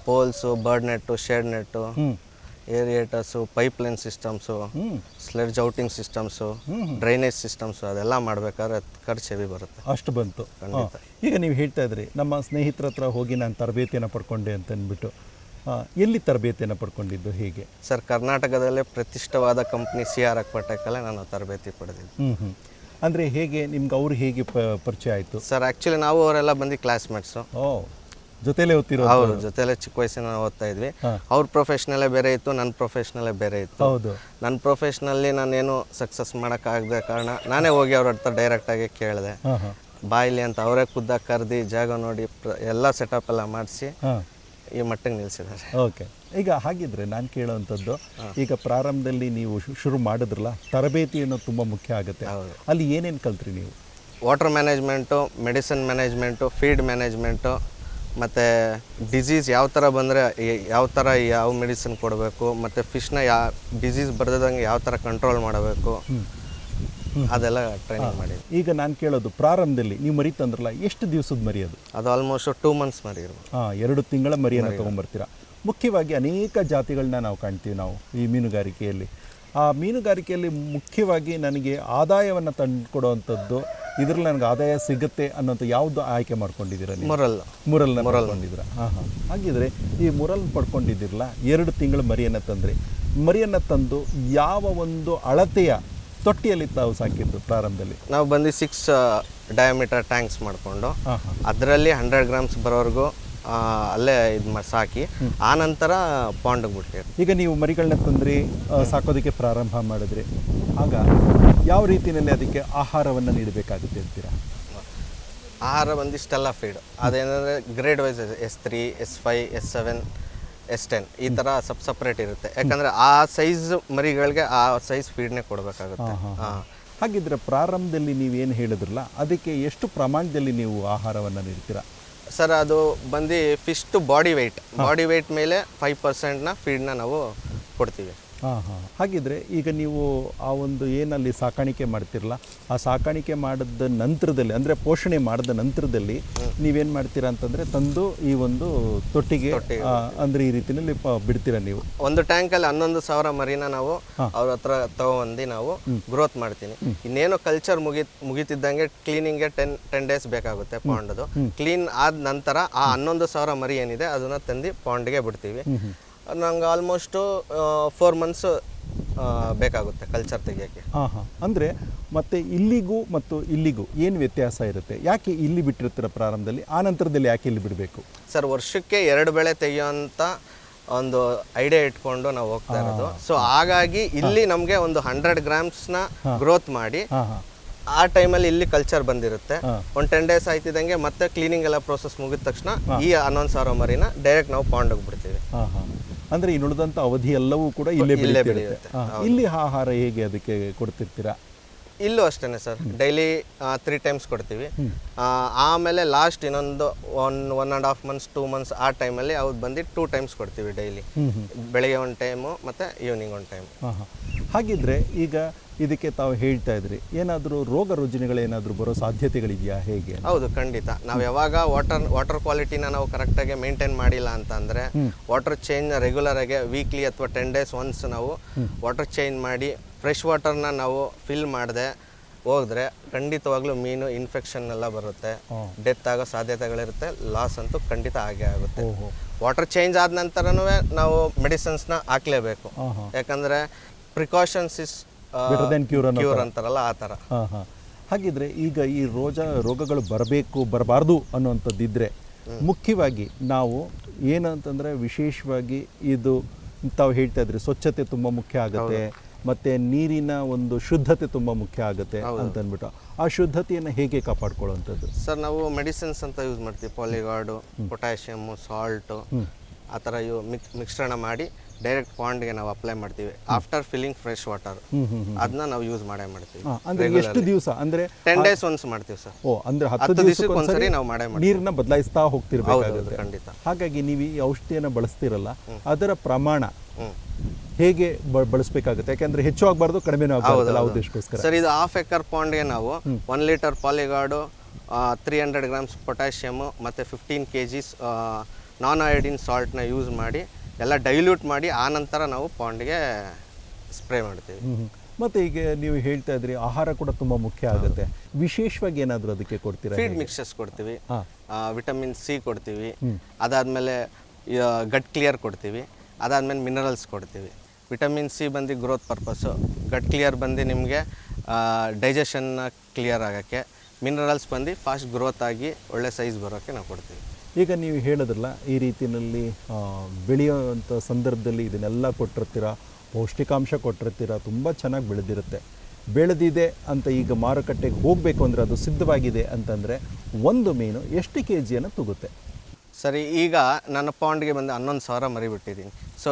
polls, bird net, shade net, aerators, pipeline systems, sludge outing systems, drainage systems, ಅದೆಲ್ಲ ಮಾಡಬೇಕಾದ್ರೆ ಖರ್ಚು ಹೆವಿ ಬರುತ್ತೆ. ಅಷ್ಟು ಬಂತು. ಈಗ ನೀವು ಹೇಳ್ತಾ ಇದ್ರಿ, ನಮ್ಮ ಸ್ನೇಹಿತರ ಹತ್ರ ಹೋಗಿ ನಾನು ತರಬೇತಿಯನ್ನು ಪಡ್ಕೊಂಡೆ ಅಂತ ಅಂದ್ಬಿಟ್ಟು. ಎಲ್ಲಿ ತರಬೇತಿಯನ್ನು ಪಡ್ಕೊಂಡಿದ್ದು, ಹೇಗೆ? ಸರ್, ಕರ್ನಾಟಕದಲ್ಲೇ ಪ್ರತಿಷ್ಠವಾದ ಕಂಪ್ನಿ CR ಅಕ್ವಾಟೆಕಲ್ಲೇ ನಾನು ತರಬೇತಿ ಪಡೆದಿದ್ದು. ಅಂದರೆ ಹೇಗೆ ನಿಮ್ಗೆ ಅವ್ರು ಹೇಗೆ ಪರಿಚಯ ಆಯಿತು? ಸರ್, ಆ್ಯಕ್ಚುಲಿ ನಾವು ಅವರೆಲ್ಲ ಬಂದು ಕ್ಲಾಸ್ಮೇಟ್ಸು. ಜೊತೆಲೇ ಓದ್ತಿರೋ? ಅವರು ಜೊತೆಲೇ ಚಿಕ್ಕ ವಯಸ್ಸಿನ ಓದ್ತಾ ಇದ್ವಿ. ಅವ್ರ ಪ್ರೊಫೆಷ್ನಲ್ಲೇ ಬೇರೆ ಇತ್ತು, ನನ್ನ ಪ್ರೊಫೆಷ್ನಲ್ಲೇ ಬೇರೆ ಇತ್ತು. ಹೌದು. ನನ್ನ ಪ್ರೊಫೆಷ್ನಲ್ಲಿ ನಾನೇನು ಸಕ್ಸಸ್ ಮಾಡೋಕ್ಕಾಗದ ಕಾರಣ ನಾನೇ ಹೋಗಿ ಅವ್ರ ಹತ್ರ ಡೈರೆಕ್ಟಾಗಿ ಕೇಳಿದೆ. ಬಾಯಿಲಿ ಅಂತ ಅವರೇ ಖುದ್ದಾಗಿ ಕರೆದು ಜಾಗ ನೋಡಿ ಎಲ್ಲ ಸೆಟಪ್ ಎಲ್ಲ ಮಾಡಿಸಿ ಈ ಮಟ್ಟಿಗೆ ನಿಲ್ಲಿಸಿದ್ದಾರೆ. ಓಕೆ. ಈಗ ಹಾಗಿದ್ರೆ ನಾನು ಕೇಳೋವಂಥದ್ದು, ಈಗ ಪ್ರಾರಂಭದಲ್ಲಿ ನೀವು ಶುರು ಮಾಡಿದ್ರಲ್ಲ, ತರಬೇತಿ ಅನ್ನೋದು ತುಂಬ ಮುಖ್ಯ ಆಗುತ್ತೆ. ಅಲ್ಲಿ ಏನೇನು ಕಲ್ತ್ರಿ ನೀವು? Water management, medicine management, feed management, ಮತ್ತು ಡಿಸೀಸ್ ಯಾವ ಥರ ಬಂದರೆ ಯಾವ ಮೆಡಿಸಿನ್ ಕೊಡಬೇಕು, ಮತ್ತು ಫಿಶ್ನ ಡಿಸೀಸ್ ಬರ್ದಂಗೆ ಯಾವ ಥರ ಕಂಟ್ರೋಲ್ ಮಾಡಬೇಕು, ಅದೆಲ್ಲ ಟ್ರೈನಿಂಗ್ ಮಾಡಿ. ಈಗ ನಾನು ಕೇಳೋದು, ಪ್ರಾರಂಭದಲ್ಲಿ ನೀವು ಮರಿ ತಂದ್ರಲ್ಲ, ಎಷ್ಟು ದಿವಸದ ಮರಿ ಅದು? ಅದು ಆಲ್ಮೋಸ್ಟ್ 2 ಮಂತ್ಸ್ ಮರಿ ಇರ್ಬೋದು. 2 ತಿಂಗಳ ಮರಿಯನ್ನು ತೊಗೊಂಬರ್ತೀರಾ. ಮುಖ್ಯವಾಗಿ ಅನೇಕ ಜಾತಿಗಳನ್ನ ನಾವು ಕಾಣ್ತೀವಿ ನಾವು ಈ ಮೀನುಗಾರಿಕೆಯಲ್ಲಿ. ಆ ಮೀನುಗಾರಿಕೆಯಲ್ಲಿ ಮುಖ್ಯವಾಗಿ ನನಗೆ ಆದಾಯವನ್ನು ತಂದುಕೊಡುವಂಥದ್ದು, ಇದರಲ್ಲಿ ನನಗೆ ಆದಾಯ ಸಿಗುತ್ತೆ ಅನ್ನೋಂಥ ಯಾವುದು ಆಯ್ಕೆ ಮಾಡ್ಕೊಂಡಿದ್ದೀರಾ? ಮುರಲ್ನ ಪಡ್ಕೊಂಡಿದ್ದೀರಾ? ಹಾಗಿದ್ರೆ ಈ ಮುರಲ್ ಪಡ್ಕೊಂಡಿದ್ದೀರಲ್ಲ, 2 ತಿಂಗಳ ಮರಿಯನ್ನು ತಂದ್ರಿ. ಮರಿಯನ್ನು ತಂದು ಯಾವ ಒಂದು ಅಳತೆಯ ತೊಟ್ಟಿಯಲ್ಲಿ ತಾವು ಸಾಕಿದ್ದು ಪ್ರಾರಂಭದಲ್ಲಿ? ನಾವು ಬಂದು 6 ಡಯಾಮೀಟರ್ ಟ್ಯಾಂಕ್ಸ್ ಮಾಡಿಕೊಂಡು ಹಾಂ ಹಾಂ ಅದರಲ್ಲಿ 100 ಗ್ರಾಮ್ಸ್ ಬರೋವರೆಗೂ ಅಲ್ಲೇ ಇದು ಮಾಡಿ ಸಾಕಿ ಆನಂತರ ಪಾಂಡಿಗೆ ಬಿಟ್ಟಿರಿ. ಈಗ ನೀವು ಮರಿಗಳನ್ನ ತಂದ್ರಿ, ಸಾಕೋದಕ್ಕೆ ಪ್ರಾರಂಭ ಮಾಡಿದ್ರಿ, ಆಗ ಯಾವ ರೀತಿಯಲ್ಲಿ ಅದಕ್ಕೆ ಆಹಾರವನ್ನು ನೀಡಬೇಕಾಗುತ್ತೆ ಅಂತೀರಾ? ಆಹಾರ ಬಂದಿಷ್ಟೆಲ್ಲ ಫೀಡ್ ಅದೇನಂದರೆ grade wise S3, S5, S7, S10 ಈ ಥರ ಸಪ್ರೇಟ್ ಇರುತ್ತೆ. ಯಾಕಂದರೆ ಆ ಸೈಜ್ ಮರಿಗಳಿಗೆ ಆ ಸೈಜ್ ಫೀಡ್ನೇ ಕೊಡಬೇಕಾಗುತ್ತೆ. ಹಾಂ, ಹಾಗಿದ್ರೆ ಪ್ರಾರಂಭದಲ್ಲಿ ನೀವೇನು ಹೇಳಿದ್ರಲ್ಲ, ಅದಕ್ಕೆ ಎಷ್ಟು ಪ್ರಮಾಣದಲ್ಲಿ ನೀವು ಆಹಾರವನ್ನು ನೀಡ್ತೀರಾ? ಸರ್ ಅದು ಬಂದು ಫಿಶ್ ಟು ಬಾಡಿ ವೆಯ್ಟ್ ಮೇಲೆ 5%ನ ಫೀಡ್ನ ನಾವು ಕೊಡ್ತೀವಿ. ಹಾಂ ಹಾಂ. ಹಾಗಿದ್ರೆ ಈಗ ನೀವು ಆ ಒಂದು ಏನಲ್ಲಿ ಸಾಕಾಣಿಕೆ ಮಾಡ್ತಿರಲ್ಲ, ಆ ಸಾಕಾಣಿಕೆ ಮಾಡಿದ ನಂತರದಲ್ಲಿ, ಅಂದರೆ ಪೋಷಣೆ ಮಾಡಿದ ನಂತರದಲ್ಲಿ ನೀವೇನು ಮಾಡ್ತೀರಾ ಅಂತಂದರೆ ತಂದು ಈ ಒಂದು ತೊಟ್ಟಿಗೆ ಅಂದರೆ ಈ ರೀತಿಯಲ್ಲಿ ಬಿಡ್ತೀರಾ ನೀವು? ಒಂದು ಟ್ಯಾಂಕಲ್ಲಿ 11,000 ಮರಿನ ನಾವು ಅವ್ರ ಹತ್ರ ತಗೊಂಡು ನಾವು ಗ್ರೋತ್ ಮಾಡ್ತೀನಿ. ಇನ್ನೇನು ಕಲ್ಚರ್ ಮುಗಿತಿದ್ದಂಗೆ ಕ್ಲೀನಿಂಗ್ಗೆ 10 ಡೇಸ್ ಬೇಕಾಗುತ್ತೆ ಪಾಂಡದು. ಕ್ಲೀನ್ ಆದ ನಂತರ ಆ 11,000 ಮರಿ ಏನಿದೆ ಅದನ್ನು ತಂದು ಪಾಂಡ್ಗೆ ಬಿಡ್ತೀವಿ. ನಂಗೆ ಆಲ್ಮೋಸ್ಟು 4 ಮಂತ್ಸ್ ಬೇಕಾಗುತ್ತೆ ಕಲ್ಚರ್ ತೆಗಿಯೋಕ್ಕೆ. ಹಾಂ ಹಾಂ. ಅಂದರೆ ಮತ್ತೆ ಇಲ್ಲಿಗೂ ಮತ್ತು ಇಲ್ಲಿಗೂ ಏನು ವ್ಯತ್ಯಾಸ ಇರುತ್ತೆ? ಯಾಕೆ ಇಲ್ಲಿ ಬಿಟ್ಟಿರ್ತೀರ ಪ್ರಾರಂಭದಲ್ಲಿ, ಆ ನಂತರದಲ್ಲಿ ಯಾಕೆ ಇಲ್ಲಿ ಬಿಡಬೇಕು? ಸರ್ ವರ್ಷಕ್ಕೆ 2 ಬೆಳೆ ತೆಗಿಯೋಂಥ ಒಂದು ಐಡಿಯಾ ಇಟ್ಕೊಂಡು ನಾವು ಹೋಗ್ತಾ ಇರೋದು. ಸೊ ಹಾಗಾಗಿ ಇಲ್ಲಿ ನಮಗೆ ಒಂದು 100 ಗ್ರಾಮ್ಸ್ನ ಗ್ರೋತ್ ಮಾಡಿ ಆ ಟೈಮಲ್ಲಿ ಇಲ್ಲಿ ಕಲ್ಚರ್ ಬಂದಿರುತ್ತೆ. ಒಂದು 10 ಡೇಸ್ ಆಯ್ತಿದ್ದಂಗೆ ಮತ್ತೆ ಕ್ಲೀನಿಂಗ್ ಎಲ್ಲ ಪ್ರೋಸೆಸ್ ಮುಗಿದ ತಕ್ಷಣ ಈ 11,000 ಮರಿನ ಡೈರೆಕ್ಟ್ ನಾವು ಪಾಂಡಿಗೆ ಬಿಡ್ತೀವಿ. ಹಾಂ ಹಾಂ. ಅಂದರೆ ಇನ್ನುಳಿದಂಥ ಅವಧಿ ಎಲ್ಲವೂ ಕೂಡ ಇಲ್ಲೇ ಬೆಳೆಯುತ್ತೆ. ಇಲ್ಲಿ ಆಹಾರ ಹೇಗೆ ಅದಕ್ಕೆ ಕೊಡ್ತಿರ್ತೀರಾ? ಇಲ್ಲೂ ಅಷ್ಟೇ ಸರ್, ಡೈಲಿ 3 ಟೈಮ್ಸ್ ಕೊಡ್ತೀವಿ. ಆಮೇಲೆ ಲಾಸ್ಟ್ ಇನ್ನೊಂದು 1.5 ಮಂತ್ಸ್ 2 ಮಂತ್ಸ್ ಆ ಟೈಮಲ್ಲಿ ಅವ್ರು ಬಂದು 2 ಟೈಮ್ಸ್ ಕೊಡ್ತೀವಿ ಡೈಲಿ. ಬೆಳಗ್ಗೆ 1 ಟೈಮು ಮತ್ತು ಈವ್ನಿಂಗ್ 1 ಟೈಮ್. ಹಾಂ ಹಾಂ. ಹಾಗಿದ್ರೆ ಈಗ ಇದಕ್ಕೆ ತಾವು ಹೇಳ್ತಾ ಇದ್ರಿ, ಏನಾದರೂ ರೋಗ ರುಜಿನಗಳೇನಾದರೂ ಬರೋ ಸಾಧ್ಯತೆಗಳಿದೆಯಾ, ಹೇಗೆ? ಹೌದು, ಖಂಡಿತ. ನಾವು ಯಾವಾಗ ವಾಟರ್ ಕ್ವಾಲಿಟಿನ ನಾವು ಕರೆಕ್ಟಾಗಿ ಮೇಂಟೈನ್ ಮಾಡಿಲ್ಲ ಅಂತಂದರೆ ವಾಟರ್ ಚೇಂಜ್ ರೆಗ್ಯುಲರ್ ಆಗಿ ವೀಕ್ಲಿ ಅಥವಾ 10 ಡೇಸ್ ಒನ್ಸ್ ನಾವು ವಾಟರ್ ಚೇಂಜ್ ಮಾಡಿ ಫ್ರೆಶ್ ವಾಟರ್ನ ನಾವು ಫಿಲ್ ಮಾಡದೆ ಹೋದ್ರೆ ಖಂಡಿತವಾಗ್ಲೂ ಮೀನು ಇನ್ಫೆಕ್ಷನ್ ಎಲ್ಲ ಬರುತ್ತೆ, ಡೆತ್ ಆಗೋ ಸಾಧ್ಯತೆಗಳಿರುತ್ತೆ, ಲಾಸ್ ಅಂತೂ ಖಂಡಿತ ಆಗೇ ಆಗುತ್ತೆ. ವಾಟರ್ ಚೇಂಜ್ ಆದ ನಂತರನೂ ನಾವು ಮೆಡಿಸಿನ್ಸ್ನ ಹಾಕ್ಲೇಬೇಕು. ಯಾಕಂದರೆ ಪ್ರಿಕಾಷನ್ಸ್ ಇಸ್ ಕ್ಯೂರ್ ಅಂತಾರಲ್ಲ ಆ ಥರ. ಹಾಂ ಹಾಂ. ಹಾಗಿದ್ರೆ ಈಗ ಈ ರೋಗಗಳು ಬರಬಾರ್ದು ಅನ್ನುವಂಥದ್ದಿದ್ರೆ ಮುಖ್ಯವಾಗಿ ನಾವು ಏನಂತಂದರೆ ವಿಶೇಷವಾಗಿ ಇದು ತಾವು ಹೇಳ್ತಾ ಇದ್ರಿ, ಸ್ವಚ್ಛತೆ ತುಂಬ ಮುಖ್ಯ ಆಗುತ್ತೆ, ಮತ್ತು ನೀರಿನ ಒಂದು ಶುದ್ಧತೆ ತುಂಬ ಮುಖ್ಯ ಆಗುತ್ತೆ ಅಂತ ಅಂದ್ಬಿಟ್ಟು, ಆ ಶುದ್ಧತೆಯನ್ನು ಹೇಗೆ ಕಾಪಾಡ್ಕೊಳ್ಳುವಂಥದ್ದು? ಸರ್ ನಾವು ಮೆಡಿಸಿನ್ಸ್ ಅಂತ ಯೂಸ್ ಮಾಡ್ತೀವಿ. ಪಾಲಿಗಾರ್ಡು, ಪೊಟ್ಯಾಷಿಯಮ್ಮು, ಸಾಲ್ಟು ಆ ಥರ ಮಿಶ್ರಣ ಮಾಡಿ ಡೈರೆಕ್ಟ್ ಪಾಂಡ್ಗೆ ನಾವು ಅಪ್ಲೈ ಮಾಡ್ತೀವಿ. ಆಫ್ಟರ್ ಫಿಲ್ಲಿಂಗ್ ಫ್ರೆಶ್ ವಾಟರ್ ಅದನ್ನ ನಾವು ಯೂಸ್ ಮಾಡ್ತೀವಿ. ಅಂದ್ರೆ ಎಷ್ಟು ದಿವಸ? ಅಂದ್ರೆ 10 ಡೇಸ್ ಒನ್ಸ್ ಮಾಡ್ತೀವಿ ಸರ್. ಓ, ಅಂದ್ರೆ 10 ದಿವಸಕ್ಕೆ ಒಂದ್ಸರಿ ನಾವು ನೀರನ್ನ ಬದಲಾಯಿಸ್ತಾ ಹೋಗ್ತಿರ್ಬೇಕಾಗುತ್ತೆ. ಖಂಡಿತ. ಹಾಗಾಗಿ ನೀವು ಈ ಔಷಧಿಯನ್ನು ಬಳಸ್ತಿರಲ್ಲ, ಅದರ ಪ್ರಮಾಣ ಹೇಗೆ ಬಳಸಬೇಕಾಗುತ್ತೆ? ಯಾಕಂದ್ರೆ ಹೆಚ್ಚು ಆಗಬಾರ್ದು, ಕಡಿಮೆನೂ ಆಗಬಾರ್ದು, ಉದ್ದೇಶಕ್ಕೋಸ್ಕರ. ಸರ್ ಇದು 1/2 ಎಕರ್ ಪಾಂಡ್ಗೆ ನಾವು 1 ಲೀಟರ್ ಪಾಲಿಗಾರ್ಡು, 300 ಗ್ರಾಮ್ಸ್ ಪೊಟ್ಯಾಷಿಯಮು ಮತ್ತು 15 kg ನಾನ್ ಅಯೋಡಿನ್ ಸಾಲ್ಟ್ನ ಯೂಸ್ ಮಾಡಿ ಎಲ್ಲ ಡೈಲ್ಯೂಟ್ ಮಾಡಿ ಆನಂತರ ನಾವು ಪಾಂಡ್ಗೆ ಸ್ಪ್ರೇ ಮಾಡ್ತೀವಿ. ಮತ್ತು ಈಗ ನೀವು ಹೇಳ್ತಾ ಇದ್ರಿ ಆಹಾರ ಕೂಡ ತುಂಬ ಮುಖ್ಯ ಆಗುತ್ತೆ. ವಿಶೇಷವಾಗಿ ಏನಾದರೂ ಅದಕ್ಕೆ ಕೊಡ್ತೀರಾ? ಫೀಡ್ ಮಿಕ್ಸರ್ಸ್ ಕೊಡ್ತೀವಿ, ವಿಟಮಿನ್ ಸಿ ಕೊಡ್ತೀವಿ, ಅದಾದಮೇಲೆ ಗಟ್ ಕ್ಲಿಯರ್ ಕೊಡ್ತೀವಿ, ಅದಾದಮೇಲೆ ಮಿನರಲ್ಸ್ ಕೊಡ್ತೀವಿ. ವಿಟಮಿನ್ ಸಿ ಬಂದು ಗ್ರೋತ್ ಪರ್ಪಸ್ಸು, ಗಟ್ ಕ್ಲಿಯರ್ ಬಂದು ನಿಮಗೆ ಡೈಜೆಷನ್ನ ಕ್ಲಿಯರ್ ಆಗೋಕ್ಕೆ, ಮಿನರಲ್ಸ್ ಬಂದು ಫಾಸ್ಟ್ ಗ್ರೋತ್ ಆಗಿ ಒಳ್ಳೆ ಸೈಜ್ ಬರೋಕ್ಕೆ ನಾವು ಕೊಡ್ತೀವಿ. ಈಗ ನೀವು ಹೇಳಿದ್ರಲ್ಲ, ಈ ರೀತಿಯಲ್ಲಿ ಬೆಳೆಯುವಂಥ ಸಂದರ್ಭದಲ್ಲಿ ಇದನ್ನೆಲ್ಲ ಕೊಟ್ಟಿರ್ತೀರ, ಪೌಷ್ಟಿಕಾಂಶ ಕೊಟ್ಟಿರ್ತೀರ, ತುಂಬ ಚೆನ್ನಾಗಿ ಬೆಳೆದಿದೆ ಅಂತ ಈಗ ಮಾರುಕಟ್ಟೆಗೆ ಹೋಗಬೇಕು ಅಂದರೆ, ಅದು ಸಿದ್ಧವಾಗಿದೆ ಅಂತಂದರೆ ಒಂದು ಮೀನು ಎಷ್ಟು KGಯನ್ನು ತೂಗುತ್ತೆ? ಸರಿ, ಈಗ ನನ್ನ ಪಾಂಡ್ಗೆ ಬಂದು 11,000 ಮರಿ ಬಿಟ್ಟಿದ್ದೀನಿ. ಸೊ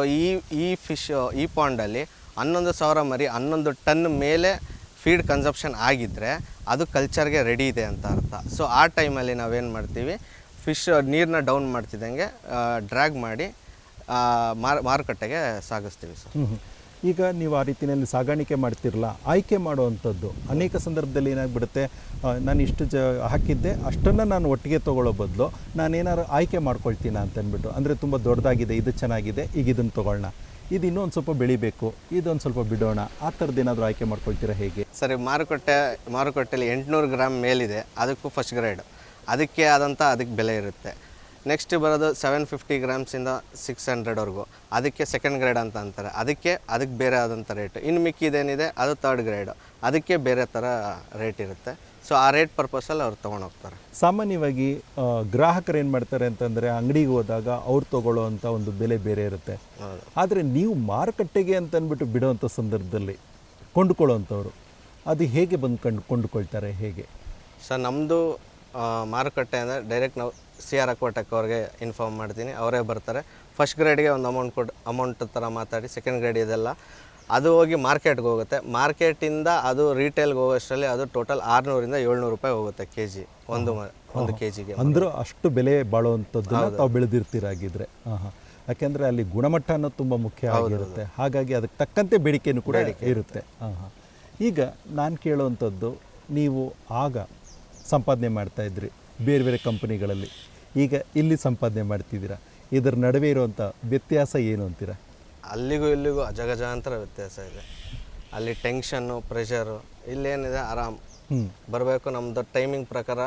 ಈ ಪಾಂಡಲ್ಲಿ 11,000 ಮರಿ 11 ಟನ್ ಮೇಲೆ ಫೀಡ್ ಕನ್ಸಪ್ಷನ್ ಆಗಿದ್ದರೆ ಅದು ಕಲ್ಚರ್ಗೆ ರೆಡಿ ಇದೆ ಅಂತ ಅರ್ಥ. ಸೊ ಆ ಟೈಮಲ್ಲಿ ನಾವೇನು ಮಾಡ್ತೀವಿ, ಫಿಶ್ ನೀರನ್ನ ಡೌನ್ ಮಾಡ್ತಿದ್ದಂಗೆ ಡ್ರ್ಯಾಗ್ ಮಾಡಿ ಮಾರುಕಟ್ಟೆಗೆ ಸಾಗಿಸ್ತೀವಿ ಸರ್. ಈಗ ನೀವು ಆ ರೀತಿಯಲ್ಲಿ ಸಾಗಾಣಿಕೆ ಮಾಡ್ತಿರಲ್ಲ, ಆಯ್ಕೆ ಮಾಡುವಂಥದ್ದು ಅನೇಕ ಸಂದರ್ಭದಲ್ಲಿ ಏನಾಗ್ಬಿಡುತ್ತೆ, ನಾನು ಇಷ್ಟು ಹಾಕಿದ್ದೆ ಅಷ್ಟನ್ನು ನಾನು ಒಟ್ಟಿಗೆ ತೊಗೊಳ್ಳೋ ಬದಲು ನಾನೇನಾದ್ರು ಆಯ್ಕೆ ಮಾಡ್ಕೊಳ್ತೀನಿ ಅಂತ ಅಂದ್ಬಿಟ್ಟು, ಅಂದರೆ ತುಂಬ ದೊಡ್ಡದಾಗಿದೆ, ಇದು ಚೆನ್ನಾಗಿದೆ, ಈಗ ಇದನ್ನು ತೊಗೊಳ್ಳೋಣ, ಇದು ಇನ್ನೊಂದು ಸ್ವಲ್ಪ ಬೆಳಿಬೇಕು, ಇದೊಂದು ಸ್ವಲ್ಪ ಬಿಡೋಣ, ಆ ಥರದ್ದು ಏನಾದರೂ ಆಯ್ಕೆ ಮಾಡ್ಕೊಳ್ತೀರಾ, ಹೇಗೆ? ಸರಿ, ಮಾರುಕಟ್ಟೆಯಲ್ಲಿ 800 ಗ್ರಾಮ್ ಮೇಲಿದೆ, ಅದಕ್ಕೂ ಫಸ್ಟ್ ಗ್ರೇಡ್, ಅದಕ್ಕೆ ಆದಂಥ ಅದಕ್ಕೆ ಬೆಲೆ ಇರುತ್ತೆ. ನೆಕ್ಸ್ಟ್ ಬರೋದು 750 ಗ್ರಾಮ್ಸಿಂದ 600ವರೆಗೂ, ಅದಕ್ಕೆ ಸೆಕೆಂಡ್ ಗ್ರೇಡ್ ಅಂತ ಅಂತಾರೆ. ಅದಕ್ಕೆ ಬೇರೆ ಆದಂಥ ರೇಟ್. ಇನ್ನು ಮಿಕ್ಕಿದೇನಿದೆ ಅದು ಥರ್ಡ್ ಗ್ರೇಡ್, ಅದಕ್ಕೆ ಬೇರೆ ಥರ ರೇಟ್ ಇರುತ್ತೆ. ಸೊ ಆ ರೇಟ್ ಪರ್ಪಸಲ್ಲಿ ಅವ್ರು ತೊಗೊಂಡೋಗ್ತಾರೆ. ಸಾಮಾನ್ಯವಾಗಿ ಗ್ರಾಹಕರು ಏನು ಮಾಡ್ತಾರೆ ಅಂತಂದರೆ ಅಂಗಡಿಗೆ ಹೋದಾಗ ಅವ್ರು ತೊಗೊಳ್ಳೋವಂಥ ಒಂದು ಬೆಲೆ ಬೇರೆ ಇರುತ್ತೆ. ಆದರೆ ನೀವು ಮಾರುಕಟ್ಟೆಗೆ ಅಂತ ಅಂದ್ಬಿಟ್ಟು ಬಿಡೋವಂಥ ಸಂದರ್ಭದಲ್ಲಿ ಕೊಂಡುಕೊಳ್ಳೋವಂಥವ್ರು ಅದು ಹೇಗೆ ಬಂದು ಕೊಂಡುಕೊಳ್ತಾರೆ, ಹೇಗೆ? ಸರ್ ನಮ್ಮದು ಮಾರುಕಟ್ಟೆ ಅಂದರೆ ಡೈರೆಕ್ಟ್ ನಾವು CR ಅಕ್ವಾಟೆಕ್ ಅವ್ರಿಗೆ ಇನ್ಫಾರ್ಮ್ ಮಾಡ್ತೀನಿ, ಅವರೇ ಬರ್ತಾರೆ. ಫಸ್ಟ್ ಗ್ರೇಡ್ಗೆ ಒಂದು ಅಮೌಂಟ್ ಥರ ಮಾತಾಡಿ, ಸೆಕೆಂಡ್ ಗ್ರೇಡ್ ಇದೆಲ್ಲ ಅದು ಹೋಗಿ ಮಾರ್ಕೆಟ್ಗೆ ಹೋಗುತ್ತೆ. ಮಾರ್ಕೆಟಿಂದ ಅದು ರೀಟೇಲ್ಗೆ ಹೋಗೋಷ್ಟರಲ್ಲಿ ಅದು ಟೋಟಲ್ 600ರಿಂದ 700 ರೂಪಾಯಿ ಹೋಗುತ್ತೆ KG, ಒಂದು KGಗೆ. ಅಂದರೂ ಅಷ್ಟು ಬೆಲೆ ಬಾಳುವಂಥದ್ದನ್ನು ತಾವು ಬೆಳೆದಿರ್ತೀರಾಗಿದ್ದರೆ. ಯಾಕೆಂದರೆ ಅಲ್ಲಿ ಗುಣಮಟ್ಟ ಅನ್ನೋದು ತುಂಬ ಮುಖ್ಯ ಆಗಿರುತ್ತೆ. ಹಾಗಾಗಿ ಅದಕ್ಕೆ ತಕ್ಕಂತೆ ಬೇಡಿಕೆಯೂ ಕೂಡ ಇರುತ್ತೆ. ಈಗ ನಾನು ಕೇಳುವಂಥದ್ದು, ನೀವು ಆಗ ಸಂಪಾದನೆ ಮಾಡ್ತಾಯಿದ್ರಿ ಬೇರೆ ಬೇರೆ ಕಂಪನಿಗಳಲ್ಲಿ, ಈಗ ಇಲ್ಲಿ ಸಂಪಾದನೆ ಮಾಡ್ತಿದ್ದೀರಾ, ಇದರ ನಡುವೆ ಇರುವಂಥ ವ್ಯತ್ಯಾಸ ಏನು ಅಂತೀರಾ? ಅಲ್ಲಿಗೂ ಇಲ್ಲಿಗೂ ಅಜಗಜಾಂತರ ವ್ಯತ್ಯಾಸ ಇದೆ. ಅಲ್ಲಿ ಟೆನ್ಷನ್ನು, ಪ್ರೆಷರು. ಇಲ್ಲೇನಿದೆ ಆರಾಮ್ ಬರಬೇಕು, ನಮ್ಮದು ಟೈಮಿಂಗ್ ಪ್ರಕಾರ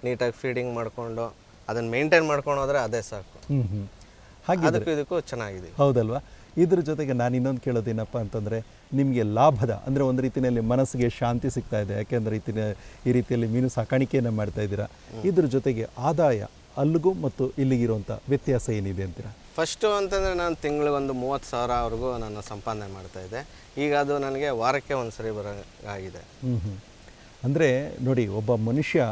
ನೀಟಾಗಿ ಫೀಡಿಂಗ್ ಮಾಡಿಕೊಂಡು ಅದನ್ನು ಮೇಂಟೈನ್ ಮಾಡ್ಕೊಂಡು ಹೋದರೆ ಅದೇ ಸಾಕು. ಹಾಗೆ ಅದಕ್ಕೂ ಇದಕ್ಕೂ ಚೆನ್ನಾಗಿದೆ. ಹೌದಲ್ವಾ? ಇದ್ರ ಜೊತೆಗೆ ನಾನು ಇನ್ನೊಂದು ಕೇಳೋದೇನಪ್ಪ ಅಂತಂದರೆ, ನಿಮಗೆ ಲಾಭದ ಅಂದರೆ ಒಂದು ರೀತಿಯಲ್ಲಿ ಮನಸ್ಸಿಗೆ ಶಾಂತಿ ಸಿಗ್ತಾ ಇದೆ, ಯಾಕೆಂದರೆ ಈ ರೀತಿಯಲ್ಲಿ ಮೀನು ಸಾಕಾಣಿಕೆಯನ್ನು ಮಾಡ್ತಾ ಇದ್ದೀರಾ. ಇದ್ರ ಜೊತೆಗೆ ಆದಾಯ ಅಲ್ಲಿಗೂ ಮತ್ತು ಇಲ್ಲಿಗಿರುವಂಥ ವ್ಯತ್ಯಾಸ ಏನಿದೆ ಅಂತೀರಾ? ಫಸ್ಟು ಅಂತಂದರೆ ನಾನು ತಿಂಗಳಿಗೆ ಒಂದು 30,000ವರೆಗೂ ನಾನು ಸಂಪಾದನೆ ಮಾಡ್ತಾಯಿದ್ದೆ. ಈಗ ಅದು ನನಗೆ ವಾರಕ್ಕೆ ಒಂದು ಸರಿ ಬರೋಂಗಾಗಿದೆ. ಅಂದರೆ ನೋಡಿ, ಒಬ್ಬ ಮನುಷ್ಯ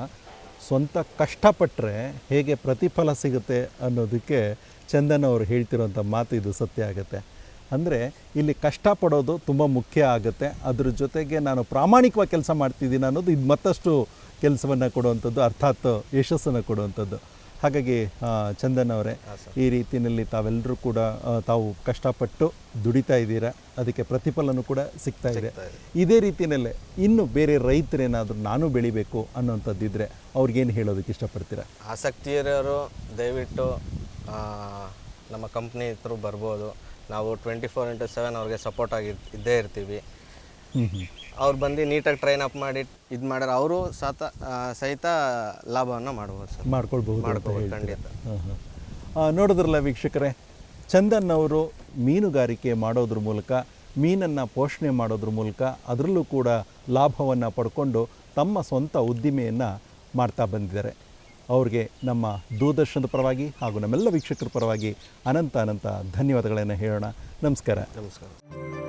ಸ್ವಂತ ಕಷ್ಟಪಟ್ಟರೆ ಹೇಗೆ ಪ್ರತಿಫಲ ಸಿಗುತ್ತೆ ಅನ್ನೋದಕ್ಕೆ ಚಂದನ್ ಅವರು ಹೇಳ್ತಿರೋಂಥ ಮಾತು ಇದು ಸತ್ಯ ಆಗುತ್ತೆ. ಅಂದರೆ ಇಲ್ಲಿ ಕಷ್ಟಪಡೋದು ತುಂಬ ಮುಖ್ಯ ಆಗುತ್ತೆ. ಅದ್ರ ಜೊತೆಗೆ ನಾನು ಪ್ರಾಮಾಣಿಕವಾಗಿ ಕೆಲಸ ಮಾಡ್ತಿದ್ದೀನಿ ಅನ್ನೋದು ಇದು ಮತ್ತಷ್ಟು ಕೆಲಸವನ್ನು ಕೊಡುವಂಥದ್ದು, ಅರ್ಥಾತ್ ಯಶಸ್ಸನ್ನು ಕೊಡುವಂಥದ್ದು. ಹಾಗಾಗಿ ಚಂದನ್ ಅವರೇ, ಈ ರೀತಿಯಲ್ಲಿ ತಾವೆಲ್ಲರೂ ಕೂಡ ತಾವು ಕಷ್ಟಪಟ್ಟು ದುಡಿತಾ ಇದ್ದೀರಾ, ಅದಕ್ಕೆ ಪ್ರತಿಫಲನೂ ಕೂಡ ಸಿಗ್ತಾ ಇದೆ. ಇದೇ ರೀತಿಯಲ್ಲೇ ಇನ್ನು ಬೇರೆ ರೈತರೇನಾದರೂ ನಾನು ಬೆಳಿಬೇಕು ಅನ್ನೋಂಥದ್ದಿದ್ದರೆ ಅವ್ರಿಗೇನು ಹೇಳೋದಕ್ಕೆ ಇಷ್ಟಪಡ್ತೀರಾ? ಆಸಕ್ತಿ ಇರೋರು ದಯವಿಟ್ಟು ನಮ್ಮ ಕಂಪ್ನಿ ಹತ್ರ ಬರ್ಬೋದು. ನಾವು 24/7 ಅವ್ರಿಗೆ ಸಪೋರ್ಟ್ ಆಗಿ ಇದ್ದೇ ಇರ್ತೀವಿ. ಅವ್ರು ಬಂದು ನೀಟಾಗಿ ಟ್ರೈನ್ ಅಪ್ ಮಾಡಿ ಇದು ಮಾಡ್ಯಾರ, ಅವರು ಸಹಿತ ಲಾಭವನ್ನು ಮಾಡ್ಬೋದು ಸರ್, ಮಾಡ್ಕೊಳ್ಬಹುದು ಖಂಡಿತ. ನೋಡಿದ್ರಲ್ಲ ವೀಕ್ಷಕರೇ, ಚಂದನ್ ಅವರು ಮೀನುಗಾರಿಕೆ ಮಾಡೋದ್ರ ಮೂಲಕ, ಮೀನನ್ನು ಪೋಷಣೆ ಮಾಡೋದ್ರ ಮೂಲಕ ಅದರಲ್ಲೂ ಕೂಡ ಲಾಭವನ್ನು ಪಡ್ಕೊಂಡು ತಮ್ಮ ಸ್ವಂತ ಉದ್ದಿಮೆಯನ್ನು ಮಾಡ್ತಾ ಬಂದಿದ್ದಾರೆ. ಅವ್ರಿಗೆ ನಮ್ಮ ದೂರದರ್ಶನದ ಪರವಾಗಿ ಹಾಗೂ ನಮ್ಮೆಲ್ಲ ವೀಕ್ಷಕರ ಪರವಾಗಿ ಅನಂತ ಧನ್ಯವಾದಗಳನ್ನು ಹೇಳೋಣ. ನಮಸ್ಕಾರ. ನಮಸ್ಕಾರ.